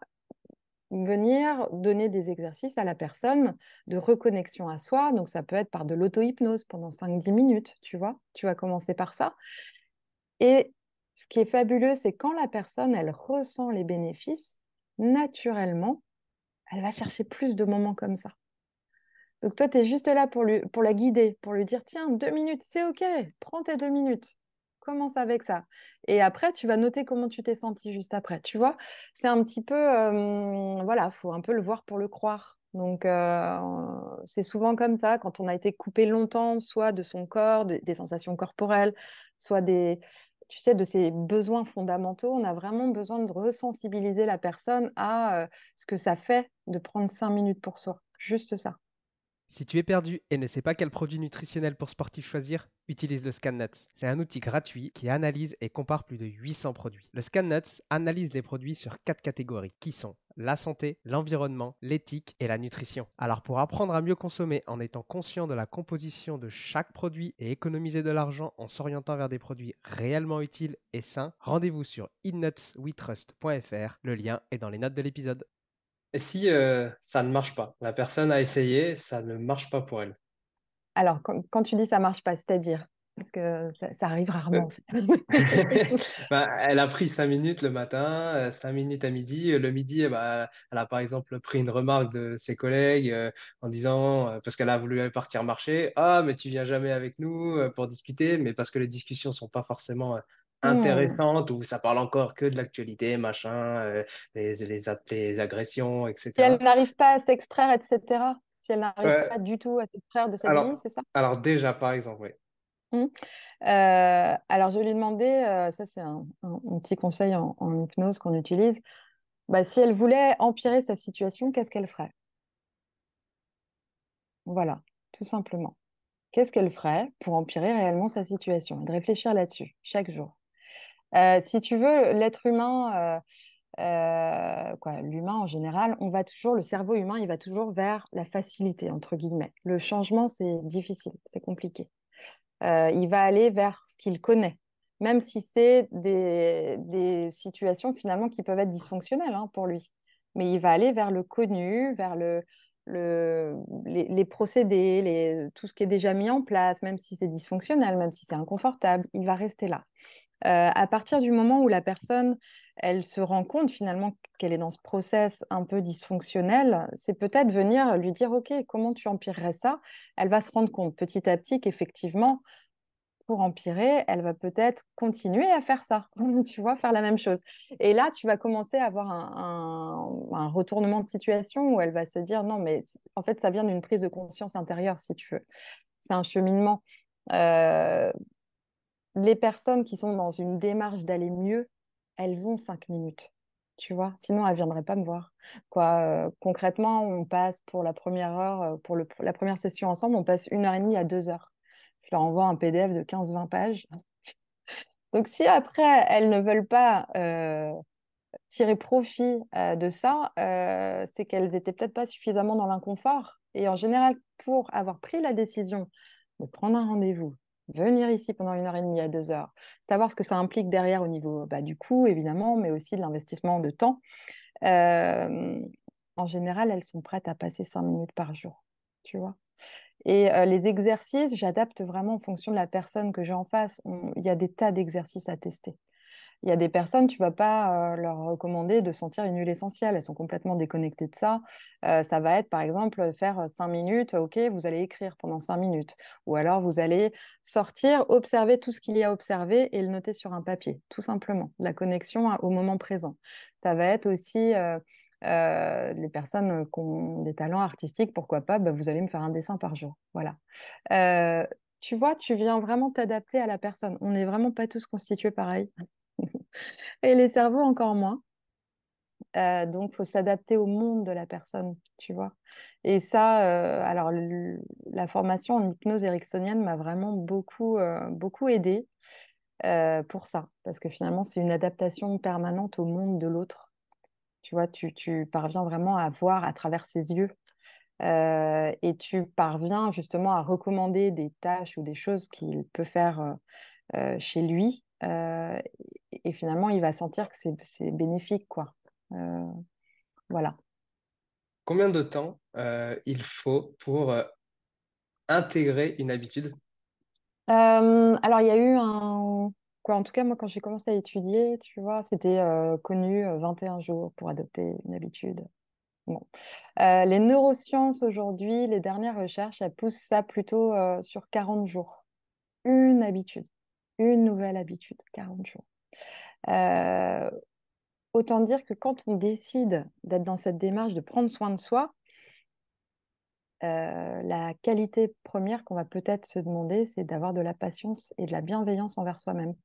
venir donner des exercices à la personne de reconnexion à soi. Donc, ça peut être par de l'auto-hypnose pendant 5-10 minutes, tu vois. Tu vas commencer par ça. Et ce qui est fabuleux, c'est quand la personne, elle ressent les bénéfices, naturellement, elle va chercher plus de moments comme ça. Donc toi, tu es juste là pour la guider, pour lui dire, tiens, 2 minutes, c'est OK, prends tes 2 minutes. Commence avec ça. Et après, tu vas noter comment tu t'es senti juste après. Tu vois, c'est un petit peu, voilà, faut un peu le voir pour le croire. Donc, c'est souvent comme ça, quand on a été coupé longtemps, soit de son corps, des sensations corporelles, soit tu sais, de ses besoins fondamentaux, on a vraiment besoin de resensibiliser la personne à ce que ça fait de prendre 5 minutes pour soi. Juste ça. Si tu es perdu et ne sais pas quel produit nutritionnel pour sportif choisir, utilise le ScanNuts. C'est un outil gratuit qui analyse et compare plus de 800 produits. Le ScanNuts analyse les produits sur 4 catégories qui sont la santé, l'environnement, l'éthique et la nutrition. Alors pour apprendre à mieux consommer en étant conscient de la composition de chaque produit et économiser de l'argent en s'orientant vers des produits réellement utiles et sains, rendez-vous sur eatnutswetrust.fr. Le lien est dans les notes de l'épisode. Et si ça ne marche pas, la personne a essayé, ça ne marche pas pour elle. Alors, quand tu dis ça marche pas, c'est-à-dire, parce que ça arrive rarement, Euh, en fait. bah, elle a pris 5 minutes le matin, 5 minutes à midi. Le midi, bah, elle a par exemple pris une remarque de ses collègues en disant, parce qu'elle a voulu partir marcher, ah, mais tu viens jamais avec nous pour discuter, mais parce que les discussions sont pas forcément Hmm. intéressantes ou ça parle encore que de l'actualité, machin, les agressions, Si elle etc. n'arrive pas à s'extraire, etc., si elle n'arrive Ouais, pas du tout à s'extraire de cette vie, alors, c'est ça? alors déjà, par exemple, oui. Hmm. Alors, je lui ai demandé, ça c'est un petit conseil en hypnose qu'on utilise, bah, si elle voulait empirer sa situation, qu'est-ce qu'elle ferait? Voilà, tout simplement. Qu'est-ce qu'elle ferait pour empirer réellement sa situation? Et de réfléchir là-dessus chaque jour. Si tu veux, l'être humain, l'humain en général, le cerveau humain, il va toujours vers la facilité, entre guillemets. Le changement, c'est difficile, c'est compliqué. Il va aller vers ce qu'il connaît, même si c'est des situations finalement qui peuvent être dysfonctionnelles hein, pour lui. Mais il va aller vers le connu, vers les procédés, tout ce qui est déjà mis en place, même si c'est dysfonctionnel, même si c'est inconfortable, il va rester là. À partir du moment où la personne, elle se rend compte finalement qu'elle est dans ce process un peu dysfonctionnel, c'est peut-être venir lui dire, OK, comment tu empirerais ça? Elle va se rendre compte petit à petit qu'effectivement, pour empirer, elle va peut-être continuer à faire ça, tu vois, faire la même chose. Et là, tu vas commencer à avoir un retournement de situation où elle va se dire, non, mais en fait, ça vient d'une prise de conscience intérieure, si tu veux. C'est un cheminement. Euh, les personnes qui sont dans une démarche d'aller mieux, elles ont 5 minutes, tu vois. Sinon, elles ne viendraient pas me voir. Concrètement, on passe pour la première heure, la première session ensemble, on passe 1 heure et demie à 2 heures. Je leur envoie un PDF de 15-20 pages. Donc, si après, elles ne veulent pas tirer profit de ça, c'est qu'elles étaient peut-être pas suffisamment dans l'inconfort. Et en général, pour avoir pris la décision de prendre un rendez-vous, venir ici pendant 1 heure et demie à 2 heures, savoir ce que ça implique derrière au niveau bah, du coût, évidemment, mais aussi de l'investissement de temps, euh, en général, elles sont prêtes à passer 5 minutes par jour, tu vois. Et les exercices, j'adapte vraiment en fonction de la personne que j'ai en face. Il y a des tas d'exercices à tester. Il y a des personnes, tu vas pas leur recommander de sentir une huile essentielle. Elles sont complètement déconnectées de ça. Ça va être, par exemple, faire 5 minutes. OK, vous allez écrire pendant 5 minutes. Ou alors, vous allez sortir, observer tout ce qu'il y a à observer et le noter sur un papier, tout simplement. La connexion au moment présent. Ça va être aussi les personnes qui ont des talents artistiques, pourquoi pas, bah, vous allez me faire un dessin par jour. Voilà. Euh, Tu vois, tu viens vraiment t'adapter à la personne. On n'est vraiment pas tous constitués pareil. Et les cerveaux encore moins. Donc, il faut s'adapter au monde de la personne, tu vois. Et ça, alors, la formation en hypnose ericksonienne m'a vraiment beaucoup aidée pour ça. Parce que finalement, c'est une adaptation permanente au monde de l'autre. Tu vois, tu parviens vraiment à voir à travers ses yeux. Et tu parviens justement à recommander des tâches ou des choses qu'il peut faire chez lui. Et finalement, il va sentir que c'est bénéfique, quoi. Euh, voilà. Combien de temps il faut pour intégrer une habitude? Alors, il y a eu en tout cas, moi, quand j'ai commencé à étudier, tu vois, c'était connu 21 jours pour adopter une habitude. Bon. Les neurosciences aujourd'hui, les dernières recherches, elles poussent ça plutôt sur 40 jours. Une habitude, une nouvelle habitude, 40 jours. Euh, Autant dire que quand on décide d'être dans cette démarche de prendre soin de soi, la qualité première qu'on va peut-être se demander, c'est d'avoir de la patience et de la bienveillance envers soi-même.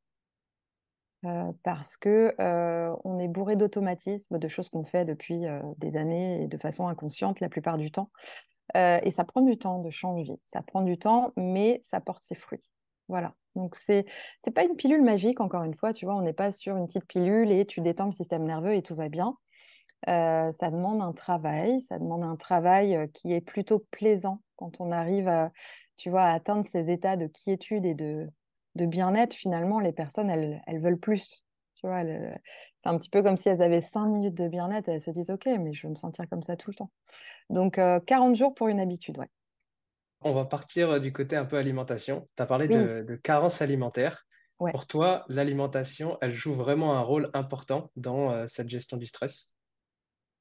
Parce que on est bourré d'automatismes, de choses qu'on fait depuis des années et de façon inconsciente la plupart du temps. Et ça prend du temps de changer. Ça prend du temps, mais ça porte ses fruits. Voilà. Donc, c'est pas une pilule magique, encore une fois, tu vois, on n'est pas sur une petite pilule et tu détends le système nerveux et tout va bien. Ça demande un travail qui est plutôt plaisant quand on arrive à, tu vois, à atteindre ces états de quiétude et de bien-être. Finalement, les personnes, elles veulent plus. Tu vois, c'est un petit peu comme si elles avaient 5 minutes de bien-être et elles se disent, OK, mais je veux me sentir comme ça tout le temps. Donc, 40 jours pour une habitude, ouais. On va partir du côté un peu alimentation. Tu as parlé Oui, de carence alimentaire. ouais, Pour toi, l'alimentation, elle joue vraiment un rôle important dans cette gestion du stress?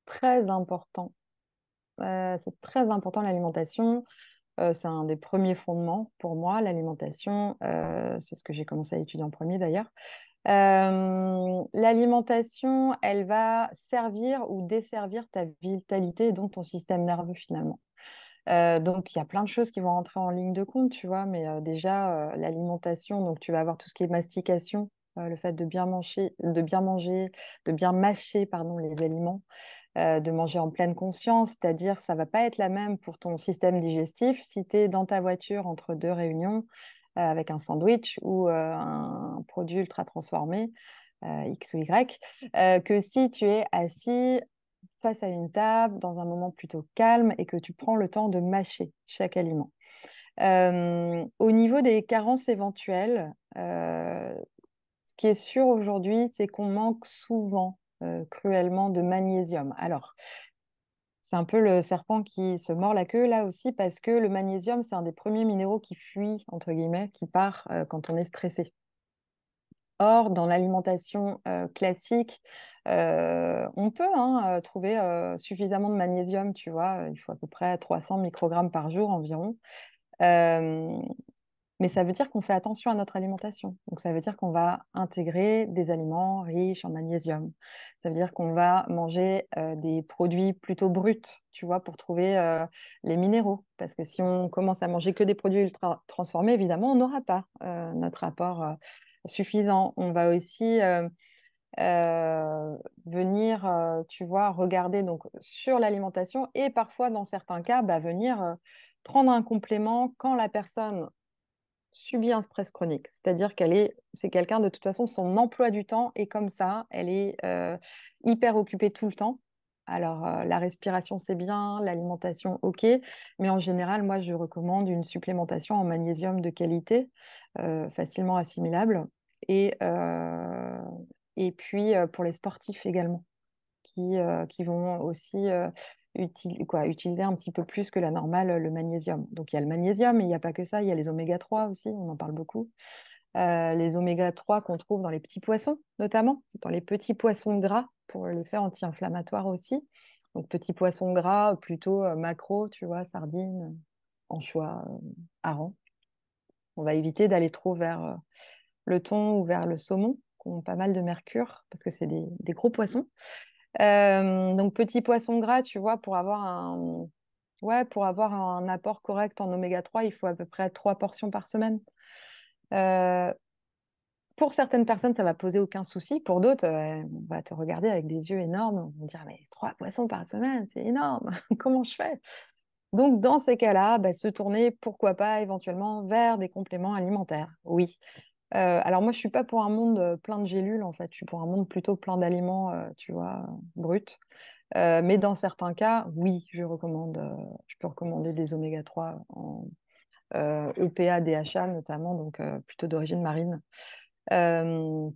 très important. C'est très important l'alimentation. C'est un des premiers fondements pour moi, l'alimentation. C'est ce que j'ai commencé à étudier en premier d'ailleurs. L'alimentation, elle va servir ou desservir ta vitalité et donc ton système nerveux finalement. Donc, il y a plein de choses qui vont rentrer en ligne de compte, tu vois, mais déjà, l'alimentation, donc tu vas avoir tout ce qui est mastication, le fait de bien mâcher, pardon, les aliments, de manger en pleine conscience, c'est-à-dire ça va pas être la même pour ton système digestif si tu es dans ta voiture entre deux réunions avec un sandwich ou un produit ultra transformé, X ou Y, que si tu es assis face à une table, dans un moment plutôt calme et que tu prends le temps de mâcher chaque aliment. Au niveau des carences éventuelles, ce qui est sûr aujourd'hui, c'est qu'on manque souvent, cruellement, de magnésium. Alors, c'est un peu le serpent qui se mord la queue là aussi parce que le magnésium, c'est un des premiers minéraux qui fuit, entre guillemets, qui part quand on est stressé. Or, dans l'alimentation classique, on peut trouver suffisamment de magnésium, tu vois, il faut à peu près 300 microgrammes par jour environ. Euh, mais ça veut dire qu'on fait attention à notre alimentation. Donc, ça veut dire qu'on va intégrer des aliments riches en magnésium. Ça veut dire qu'on va manger des produits plutôt bruts, tu vois, pour trouver les minéraux. Parce que si on commence à manger que des produits ultra transformés, évidemment, on n'aura pas notre apport suffisant. On va aussi euh, venir, tu vois, regarder donc sur l'alimentation et parfois, dans certains cas, bah, venir prendre un complément quand la personne subit un stress chronique. C'est-à-dire c'est quelqu'un de toute façon, son emploi du temps est comme ça, elle est hyper occupée tout le temps. Alors, la respiration, c'est bien, l'alimentation, ok, mais en général, moi, je recommande une supplémentation en magnésium de qualité, facilement assimilable, et, euh, et puis pour les sportifs également qui vont aussi utiliser un petit peu plus que la normale le magnésium. Donc il y a le magnésium, mais il n'y a pas que ça, il y a les oméga 3 aussi, on en parle beaucoup. Les oméga 3 qu'on trouve dans les petits poissons, notamment, dans les petits poissons gras, pour l'effet anti-inflammatoire aussi. Donc petits poissons gras, plutôt macro, tu vois, sardines, anchois, harengs. On va éviter d'aller trop vers le thon ou vers le saumon, qui ont pas mal de mercure, parce que c'est des gros poissons. Donc, petit poisson gras, tu vois, ouais, pour avoir un apport correct en oméga 3, il faut à peu près 3 portions par semaine. Euh, pour certaines personnes, ça va poser aucun souci. Pour d'autres, on va te regarder avec des yeux énormes. On va dire, mais 3 poissons par semaine, c'est énorme. Comment je fais? Donc, dans ces cas-là, bah, se tourner, pourquoi pas, éventuellement, vers des compléments alimentaires. Oui. Alors, moi, je suis pas pour un monde plein de gélules, en fait. Je suis pour un monde plutôt plein d'aliments, tu vois, bruts. Mais dans certains cas, oui, je peux recommander des oméga 3 en EPA, DHA notamment, donc plutôt d'origine marine,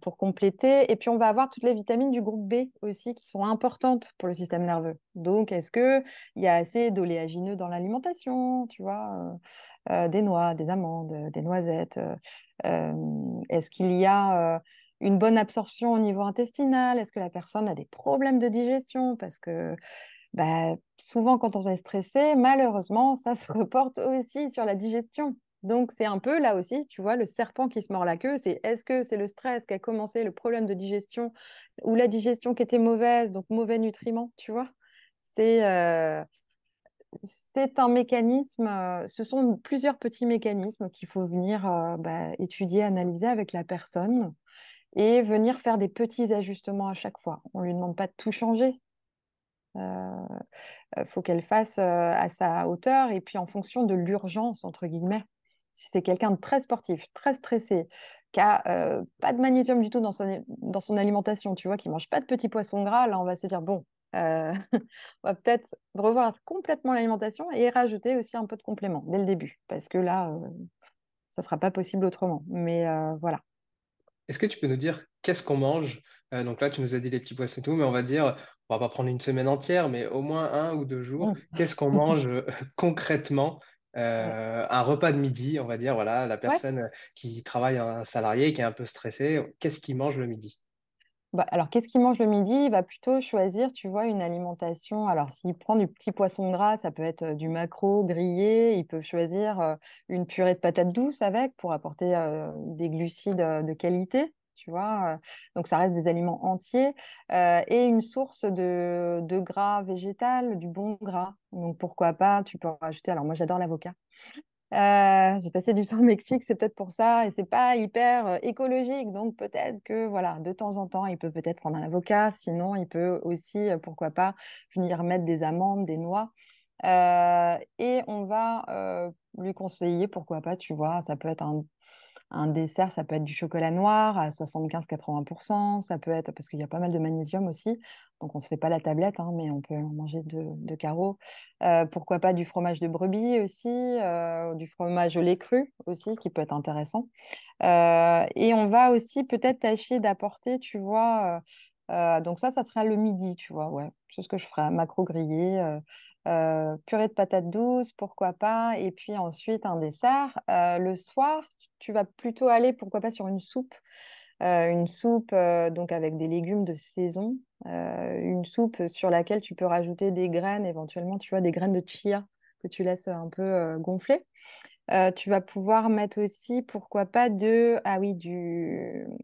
pour compléter. Et puis, on va avoir toutes les vitamines du groupe B aussi qui sont importantes pour le système nerveux. Donc, est-ce qu'il y a assez d'oléagineux dans l'alimentation, tu vois, des noix, des amandes, des noisettes est-ce qu'il y a une bonne absorption au niveau intestinal? Est-ce que la personne a des problèmes de digestion? Parce que bah, souvent, quand on est stressé, malheureusement, ça se reporte aussi sur la digestion. Donc, c'est un peu là aussi, tu vois, le serpent qui se mord la queue. Est-ce que c'est le stress qui a commencé le problème de digestion ou la digestion qui était mauvaise, donc mauvais nutriments, tu vois? C'est euh, c'est un mécanisme, ce sont plusieurs petits mécanismes qu'il faut venir étudier, analyser avec la personne et venir faire des petits ajustements à chaque fois. On ne lui demande pas de tout changer. Faut qu'elle fasse à sa hauteur et puis en fonction de l'urgence, entre guillemets. Si c'est quelqu'un de très sportif, très stressé, qui a pas de magnésium du tout dans son alimentation, tu vois, qui mange pas de petits poissons gras, là, on va se dire, bon, on va peut-être revoir complètement l'alimentation et rajouter aussi un peu de complément dès le début, parce que là, ça ne sera pas possible autrement. Mais voilà. Est-ce que tu peux nous dire qu'est-ce qu'on mange? Donc là, tu nous as dit les petits poissons et tout, mais on va dire, on va pas prendre une semaine entière, mais au moins 1 ou 2 jours. Mm. Qu'est-ce qu'on mange concrètement? Ouais. Un repas de midi, on va dire, voilà, la Ouais. personne qui travaille un salarié, qui est un peu stressé, qu'est-ce qu'il mange le midi? Bah, alors, qu'est-ce qu'il mange le midi? Il va plutôt choisir, tu vois, une alimentation. Alors, s'il prend du petit poisson gras, ça peut être du maquereau grillé. Il peut choisir une purée de patates douces avec pour apporter des glucides de qualité, tu vois. Donc, ça reste des aliments entiers et une source de gras végétal, du bon gras. Donc, pourquoi pas, tu peux rajouter. Alors, moi, j'adore l'avocat. J'ai passé du temps au Mexique, c'est peut-être pour ça, et c'est pas hyper écologique, donc peut-être que voilà, de temps en temps, il peut peut-être prendre un avocat, sinon il peut aussi, pourquoi pas, venir mettre des amandes, des noix, et on va lui conseiller, pourquoi pas, tu vois, ça peut être un dessert, ça peut être du chocolat noir à 75-80%, ça peut être, parce qu'il y a pas mal de magnésium aussi, donc on ne se fait pas la tablette, hein, mais on peut en manger de carreaux. Pourquoi pas du fromage de brebis aussi, du fromage au lait cru aussi, qui peut être intéressant. Et on va aussi peut-être tâcher d'apporter, tu vois, donc ça sera le midi, tu vois, ouais, c'est ce que je ferai, macro grillé, purée de patates douces, pourquoi pas, et puis ensuite un dessert. Le soir, tu vas plutôt aller, pourquoi pas, sur une soupe donc avec des légumes de saison, une soupe sur laquelle tu peux rajouter des graines, éventuellement, tu vois, des graines de chia que tu laisses un peu gonfler. Tu vas pouvoir mettre aussi, pourquoi pas, ah oui,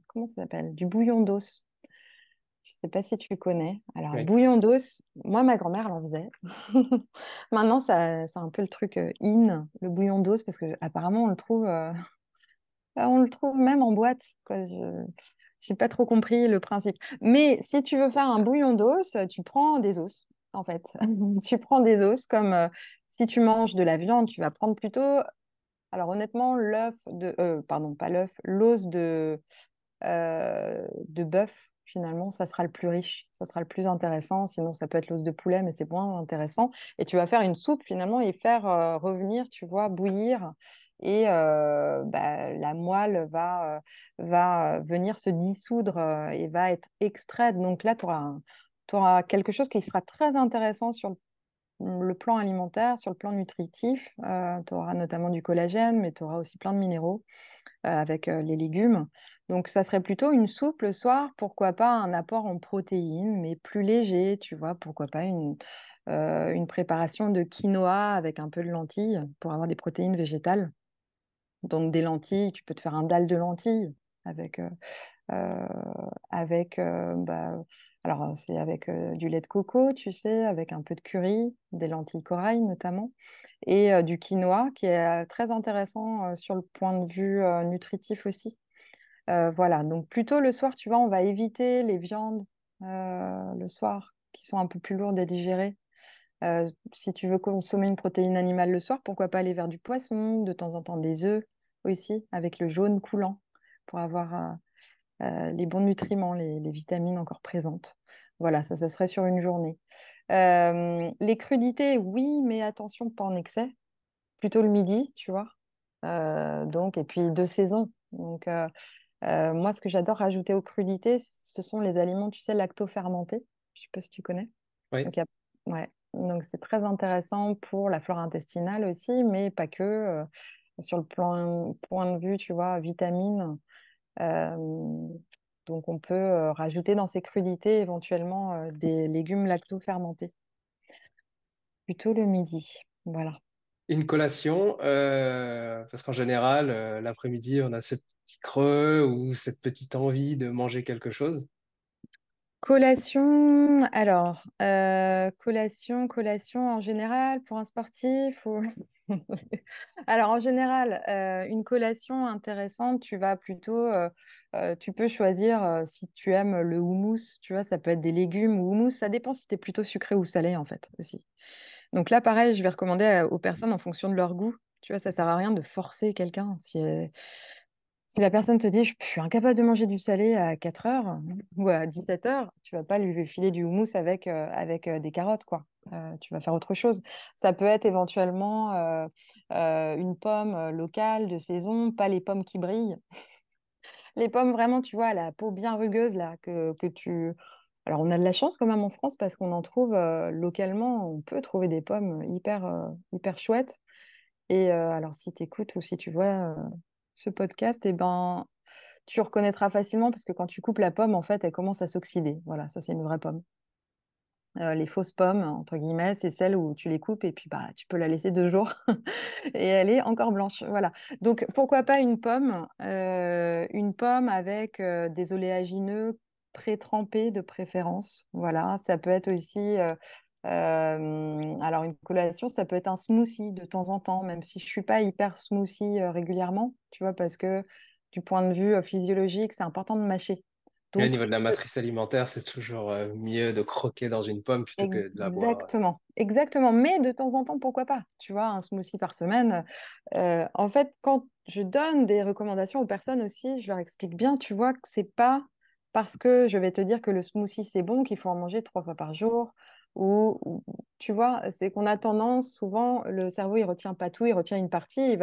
comment ça s'appelle? Du bouillon d'os. Je ne sais pas si tu connais. Alors, le Oui. bouillon d'os, moi, ma grand-mère, elle en faisait. Maintenant, c'est un peu le truc in, le bouillon d'os, parce que apparemment, on le trouve même en boîte, quoi. Je n'ai pas trop compris le principe. Mais si tu veux faire un bouillon d'os, tu prends des os, en fait. Tu prends des os comme si tu manges de la viande, tu vas prendre plutôt. Alors honnêtement, pardon, pas l'œuf, l'os de bœuf, finalement, ça sera le plus riche, ça sera le plus intéressant. Sinon, ça peut être l'os de poulet, mais c'est moins intéressant. Et tu vas faire une soupe finalement et faire revenir, tu vois, bouillir. Et bah, la moelle va venir se dissoudre et va être extraite. Donc là, tu auras quelque chose qui sera très intéressant sur le plan alimentaire, sur le plan nutritif. Tu auras notamment du collagène, mais tu auras aussi plein de minéraux avec les légumes. Donc, ça serait plutôt une soupe le soir, pourquoi pas un apport en protéines, mais plus léger, tu vois, pourquoi pas une préparation de quinoa avec un peu de lentilles pour avoir des protéines végétales. Donc, des lentilles, tu peux te faire un dalle de lentilles avec, euh, bah, alors c'est avec du lait de coco, tu sais, avec un peu de curry, des lentilles corail notamment, et du quinoa qui est très intéressant sur le point de vue nutritif aussi. Voilà, donc plutôt le soir, tu vois, on va éviter les viandes le soir qui sont un peu plus lourdes à digérer. Si tu veux consommer une protéine animale le soir, pourquoi pas aller vers du poisson, de temps en temps des œufs aussi, avec le jaune coulant pour avoir les bons nutriments, les vitamines encore présentes. Voilà, ça serait sur une journée. Les crudités, oui, mais attention, pas en excès. Plutôt le midi, tu vois. Donc, et puis de saison. Donc, moi, ce que j'adore rajouter aux crudités, ce sont les aliments, tu sais, lacto-fermentés. Je ne sais pas si tu connais. Oui. Donc, ouais. Donc, c'est très intéressant pour la flore intestinale aussi, mais pas que. Sur le point de vue, tu vois, vitamines. Euh, donc, on peut rajouter dans ces crudités éventuellement des légumes lacto-fermentés. Plutôt le midi. Voilà. Une collation, parce qu'en général, l'après-midi, on a ce petit creux ou cette petite envie de manger quelque chose. Collation, alors, collation en général pour un sportif Alors, en général, une collation intéressante, tu vas plutôt, tu peux choisir si tu aimes le houmous, tu vois, ça peut être des légumes ou houmous, ça dépend si tu es plutôt sucré ou salé en fait aussi. Donc là, pareil, je vais recommander aux personnes en fonction de leur goût. Tu vois, ça sert à rien de forcer quelqu'un. Si la personne te dit, je suis incapable de manger du salé à 4 heures ou à 17 heures, tu vas pas lui filer du houmous avec des carottes, quoi. Tu vas faire autre chose. Ça peut être éventuellement une pomme locale de saison, pas les pommes qui brillent. Les pommes vraiment, tu vois, à la peau bien rugueuse, là, que tu... Alors, on a de la chance quand même en France parce qu'on en trouve localement, on peut trouver des pommes hyper chouettes. Et alors, si tu écoutes ou si tu vois ce podcast, eh ben, tu reconnaîtras facilement parce que quand tu coupes la pomme, en fait, elle commence à s'oxyder. Voilà, ça, c'est une vraie pomme. Les fausses pommes, entre guillemets, c'est celles où tu les coupes et puis bah, tu peux la laisser 2 jours et elle est encore blanche. Voilà. Donc, pourquoi pas une pomme avec des oléagineux très trempés de préférence. Voilà, ça peut être aussi, alors une collation, ça peut être un smoothie de temps en temps, même si je suis pas hyper smoothie régulièrement, tu vois, parce que du point de vue physiologique, c'est important de mâcher. Et au Donc, niveau de la matrice alimentaire, c'est toujours mieux de croquer dans une pomme plutôt que de la boire. exactement, exactement. Mais de temps en temps, pourquoi pas? Tu vois, un smoothie par semaine. En fait, quand je donne des recommandations aux personnes aussi, je leur explique bien, tu vois, que c'est pas parce que je vais te dire que le smoothie c'est bon qu'il faut en manger 3 fois par jour. Tu vois, c'est qu'on a tendance, souvent, le cerveau il retient pas tout, il retient une partie,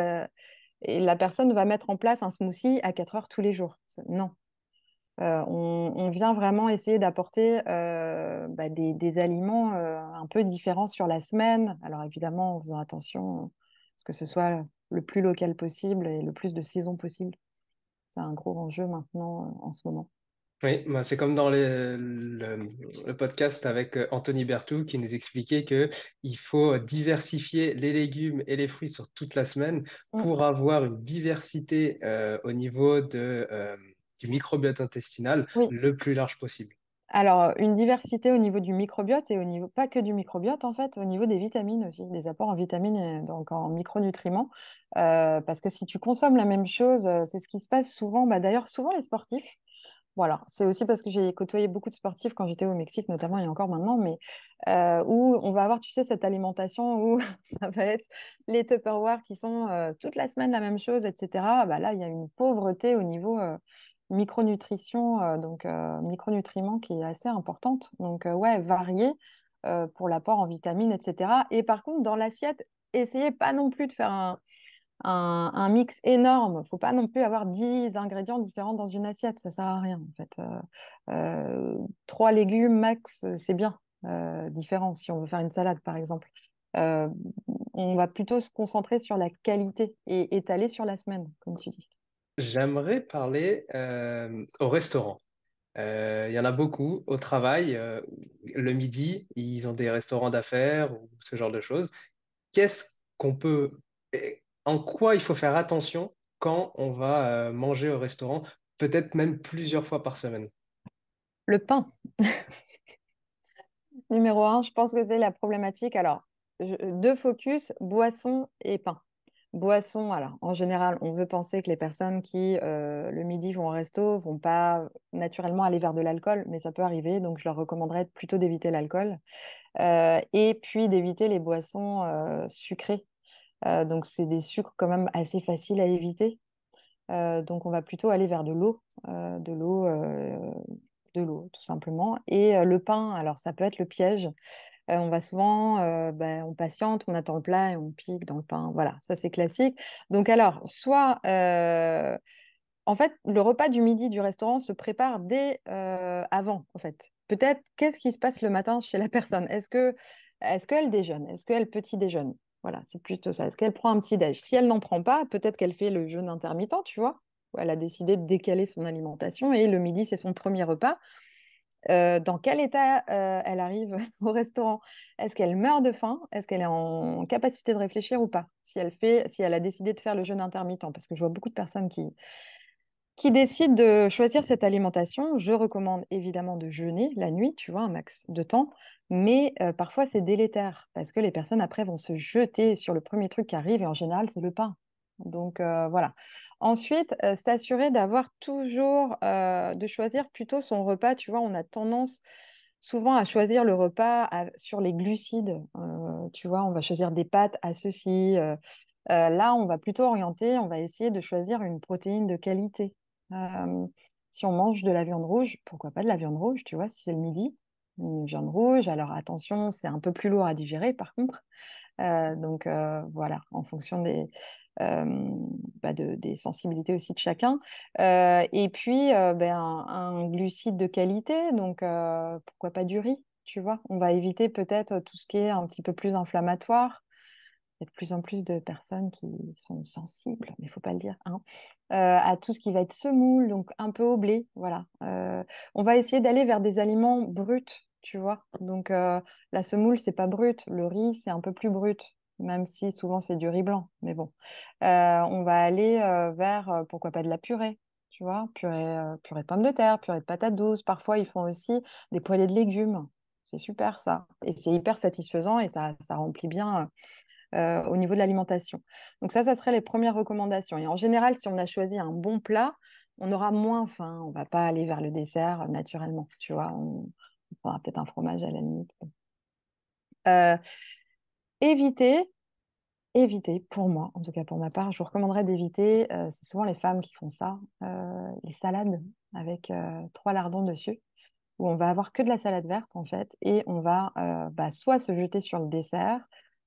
et la personne va mettre en place un smoothie à 4 heures tous les jours. Non. On vient vraiment essayer d'apporter bah, des aliments un peu différents sur la semaine. Alors évidemment, en faisant attention à ce que ce soit le plus local possible et le plus de saison possible. C'est un gros enjeu maintenant en ce moment. Oui, bah, c'est comme dans le podcast avec Anthony Berthoud qui nous expliquait que il faut diversifier les légumes et les fruits sur toute la semaine Mm. pour avoir une diversité au niveau du microbiote intestinal Oui. le plus large possible. Alors, une diversité au niveau du microbiote et au niveau, pas que du microbiote en fait, au niveau des vitamines aussi, des apports en vitamines et donc en micronutriments. Parce que si tu consommes la même chose, c'est ce qui se passe souvent, bah, d'ailleurs, souvent les sportifs. Voilà, c'est aussi parce que j'ai côtoyé beaucoup de sportifs quand j'étais au Mexique, notamment et encore maintenant, mais où on va avoir, tu sais, cette alimentation où ça va être les Tupperware qui sont toute la semaine la même chose, etc. Bah là, il y a une pauvreté au niveau micronutrition, donc micronutriments qui est assez importante. Donc, ouais, varier pour l'apport en vitamines, etc. Et par contre, dans l'assiette, essayez pas non plus de faire un mix énorme. Il ne faut pas non plus avoir 10 ingrédients différents dans une assiette. Ça ne sert à rien, en fait. 3 légumes max, c'est bien. Différents, si on veut faire une salade, par exemple. Euh, on va plutôt se concentrer sur la qualité et étaler sur la semaine, comme tu dis. J'aimerais parler au restaurant. Il y en a beaucoup au travail. Le midi, ils ont des restaurants d'affaires ou ce genre de choses. Qu'est-ce qu'on peut, en quoi il faut faire attention quand on va manger au restaurant, peut-être même plusieurs fois par semaine. Le pain, numéro un, je pense que c'est la problématique. Alors, deux focus, boisson et pain. Boisson, alors en général, on veut penser que les personnes qui le midi vont au resto vont pas naturellement aller vers de l'alcool, mais ça peut arriver, donc je leur recommanderais plutôt d'éviter l'alcool et puis d'éviter les boissons sucrées. Donc c'est des sucres quand même assez faciles à éviter. Donc on va plutôt aller vers euh, de l'eau, euh, de l'eau tout simplement. Et le pain, alors ça peut être le piège. On va souvent, ben, on patiente, on attend le plat et on pique dans le pain. Voilà, ça c'est classique. Donc alors, soit, en fait, le repas du midi du restaurant se prépare dès avant, en fait. Peut-être, qu'est-ce qui se passe le matin chez la personne? Est-ce qu'elle déjeune? Est-ce qu'elle petit déjeune? Voilà, c'est plutôt ça. Est-ce qu'elle prend un petit déj? Si elle n'en prend pas, peut-être qu'elle fait le jeûne intermittent, tu vois, où elle a décidé de décaler son alimentation et le midi, c'est son premier repas. Dans quel état elle arrive au restaurant? Est-ce qu'elle meurt de faim? Est-ce qu'elle est en capacité de réfléchir ou pas? Si elle a décidé de faire le jeûne intermittent, parce que je vois beaucoup de personnes qui décident de choisir cette alimentation. Je recommande évidemment de jeûner la nuit, tu vois, un max de temps, mais parfois c'est délétère parce que les personnes après vont se jeter sur le premier truc qui arrive et en général c'est le pain. Donc voilà. Ensuite, s'assurer d'avoir toujours, de choisir plutôt son repas. Tu vois, on a tendance souvent à choisir le repas sur les glucides. Tu vois, on va choisir des pâtes à ceci. Là, on va plutôt orienter, on va essayer de choisir une protéine de qualité. Euh, Si on mange de la viande rouge, pourquoi pas de la viande rouge, tu vois, si c'est le midi, une viande rouge. Alors attention, c'est un peu plus lourd à digérer par contre. Donc voilà, en fonction euh, des sensibilités aussi de chacun. Et puis un glucide de qualité, donc pourquoi pas du riz, tu vois. On va éviter peut-être tout ce qui est un petit peu plus inflammatoire. Il y a de plus en plus de personnes qui sont sensibles, mais il ne faut pas le dire, hein, à tout ce qui va être semoule, donc un peu au blé, voilà. On va essayer d'aller vers des aliments bruts, tu vois. Donc la semoule, c'est pas brut, le riz, c'est un peu plus brut, même si souvent c'est du riz blanc, mais bon. On va aller vers, pourquoi pas de la purée, tu vois, purée de pommes de terre, purée de patates douces. Parfois, ils font aussi des poêlées de légumes. C'est super ça. Et c'est hyper satisfaisant et ça remplit bien au niveau de l'alimentation. Donc ça serait les premières recommandations. Et en général, si on a choisi un bon plat, on aura moins faim. On va pas aller vers le dessert naturellement. Tu vois, on prendra peut-être un fromage à la limite. Euh, éviter, éviter, pour moi, en tout cas pour ma part, je vous recommanderais d'éviter, c'est souvent les femmes qui font ça, les salades avec trois lardons dessus, où on va avoir que de la salade verte en fait, et on va soit se jeter sur le dessert,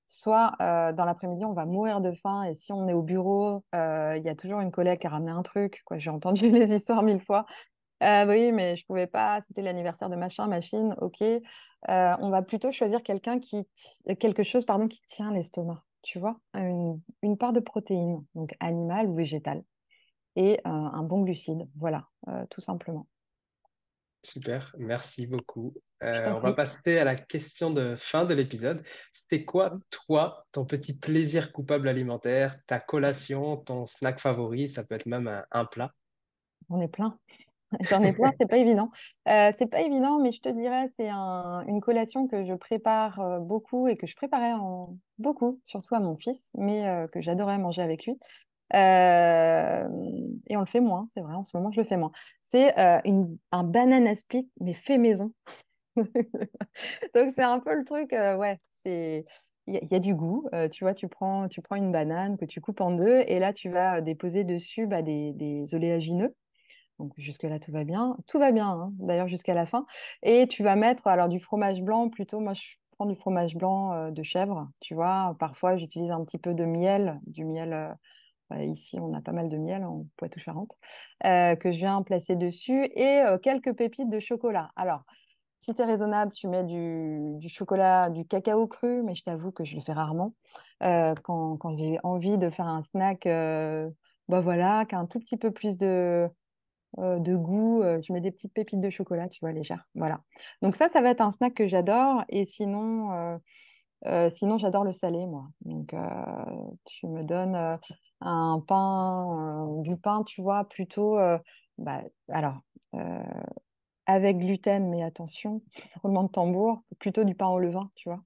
soit dans l'après-midi on va mourir de faim, et si on est au bureau, il y a toujours une collègue qui a ramené un truc, quoi. J'ai entendu les histoires mille fois. Oui, mais je pouvais pas, c'était l'anniversaire de machin, machine, ok. On va plutôt choisir quelque chose pardon, qui tient l'estomac, tu vois, une part de protéines, donc animale ou végétale, et un bon glucide, voilà, tout simplement. Super, merci beaucoup. Je t'en On va prie. passer à la question de fin de l'épisode. C'est quoi, toi, ton petit plaisir coupable alimentaire, ta collation, ton snack favori? Ça peut être même un plat. J'en ai plein. J'en ai plein, c'est pas évident. C'est pas évident, mais je te dirais, c'est une collation que je prépare beaucoup et que je préparais beaucoup, surtout à mon fils, mais que j'adorais manger avec lui. Euh, et on le fait moins, c'est vrai, en ce moment, je le fais moins. C'est un banana split, mais fait maison. Donc, c'est un peu le truc, ouais, il y a du goût. Tu vois, tu prends une banane que tu coupes en deux et là, tu vas déposer dessus des oléagineux. Donc jusque-là, tout va bien. Tout va bien, hein, d'ailleurs, jusqu'à la fin. Et tu vas mettre alors du fromage blanc plutôt. Moi, je prends du fromage blanc de chèvre, tu vois. Parfois, j'utilise un petit peu de miel, du miel. Ici, on a pas mal de miel en Poitou-Charentes, que je viens placer dessus et quelques pépites de chocolat. Alors, si tu es raisonnable, tu mets du chocolat, du cacao cru, mais je t'avoue que je le fais rarement. Quand j'ai envie de faire un snack, voilà, qui a un tout petit peu plus de goût. Je mets des petites pépites de chocolat, tu vois, légères. Voilà. Donc ça va être un snack que j'adore. Et sinon, j'adore le salé, moi. Donc, tu me donnes un pain, du pain, tu vois, plutôt, bah, alors, euh, avec gluten, mais attention, roulement de tambour, plutôt du pain au levain, tu vois.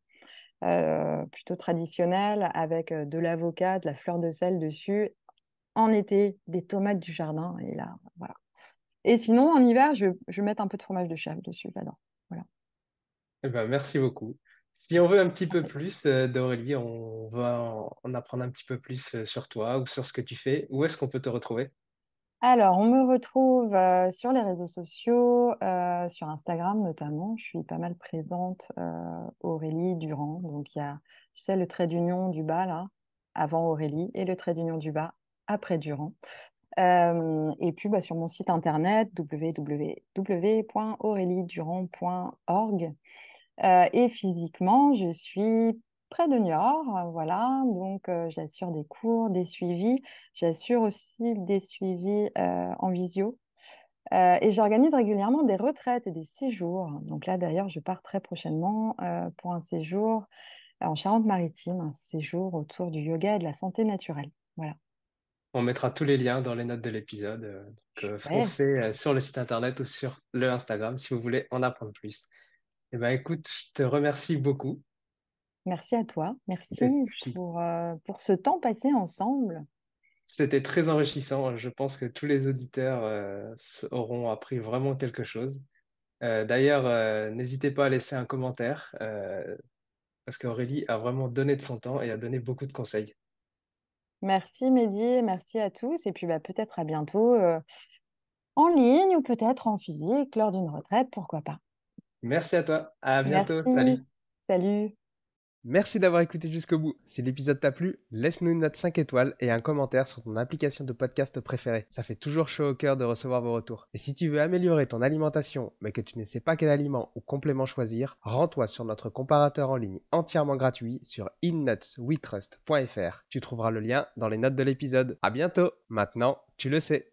Plutôt traditionnel, avec de l'avocat, de la fleur de sel dessus. En été, des tomates du jardin. Et là, voilà. Et sinon, en hiver, je vais mettre un peu de fromage de chèvre dessus, j'adore. Voilà. Eh ben, merci beaucoup. Si on veut un petit peu plus d'Aurélie, on va en apprendre un petit peu plus sur toi ou sur ce que tu fais. Où est-ce qu'on peut te retrouver? Alors, on me retrouve sur les réseaux sociaux, sur Instagram notamment. Je suis pas mal présente, Aurélie Durand. Donc, il y a, tu sais, le trait d'union du bas, là, avant Aurélie, et le trait d'union du bas après Durand. Et puis, sur mon site internet, www.aureliedurand.org. Et physiquement, je suis près de Niort, voilà. Donc, j'assure des cours, des suivis. J'assure aussi des suivis en visio. Et j'organise régulièrement des retraites et des séjours. Donc là, d'ailleurs, je pars très prochainement pour un séjour en Charente-Maritime, un séjour autour du yoga et de la santé naturelle. Voilà. On mettra tous les liens dans les notes de l'épisode. Ouais, Foncez sur le site internet ou sur le Instagram si vous voulez en apprendre plus. Eh ben, écoute, je te remercie beaucoup. merci à toi. Merci Et puis, pour ce temps passé ensemble. c'était très enrichissant. Je pense que tous les auditeurs auront appris vraiment quelque chose. D'ailleurs, n'hésitez pas à laisser un commentaire parce qu'Aurélie a vraiment donné de son temps et a donné beaucoup de conseils. Merci Mehdi, merci à tous. Et puis peut-être à bientôt en ligne ou peut-être en physique lors d'une retraite, pourquoi pas. Merci à toi. À bientôt. Merci. Salut. Salut. Merci d'avoir écouté jusqu'au bout. Si l'épisode t'a plu, laisse-nous une note 5 étoiles et un commentaire sur ton application de podcast préférée. Ça fait toujours chaud au cœur de recevoir vos retours. Et si tu veux améliorer ton alimentation, mais que tu ne sais pas quel aliment ou complément choisir, rends-toi sur notre comparateur en ligne entièrement gratuit sur innutswetrust.fr. Tu trouveras le lien dans les notes de l'épisode. À bientôt. Maintenant, tu le sais.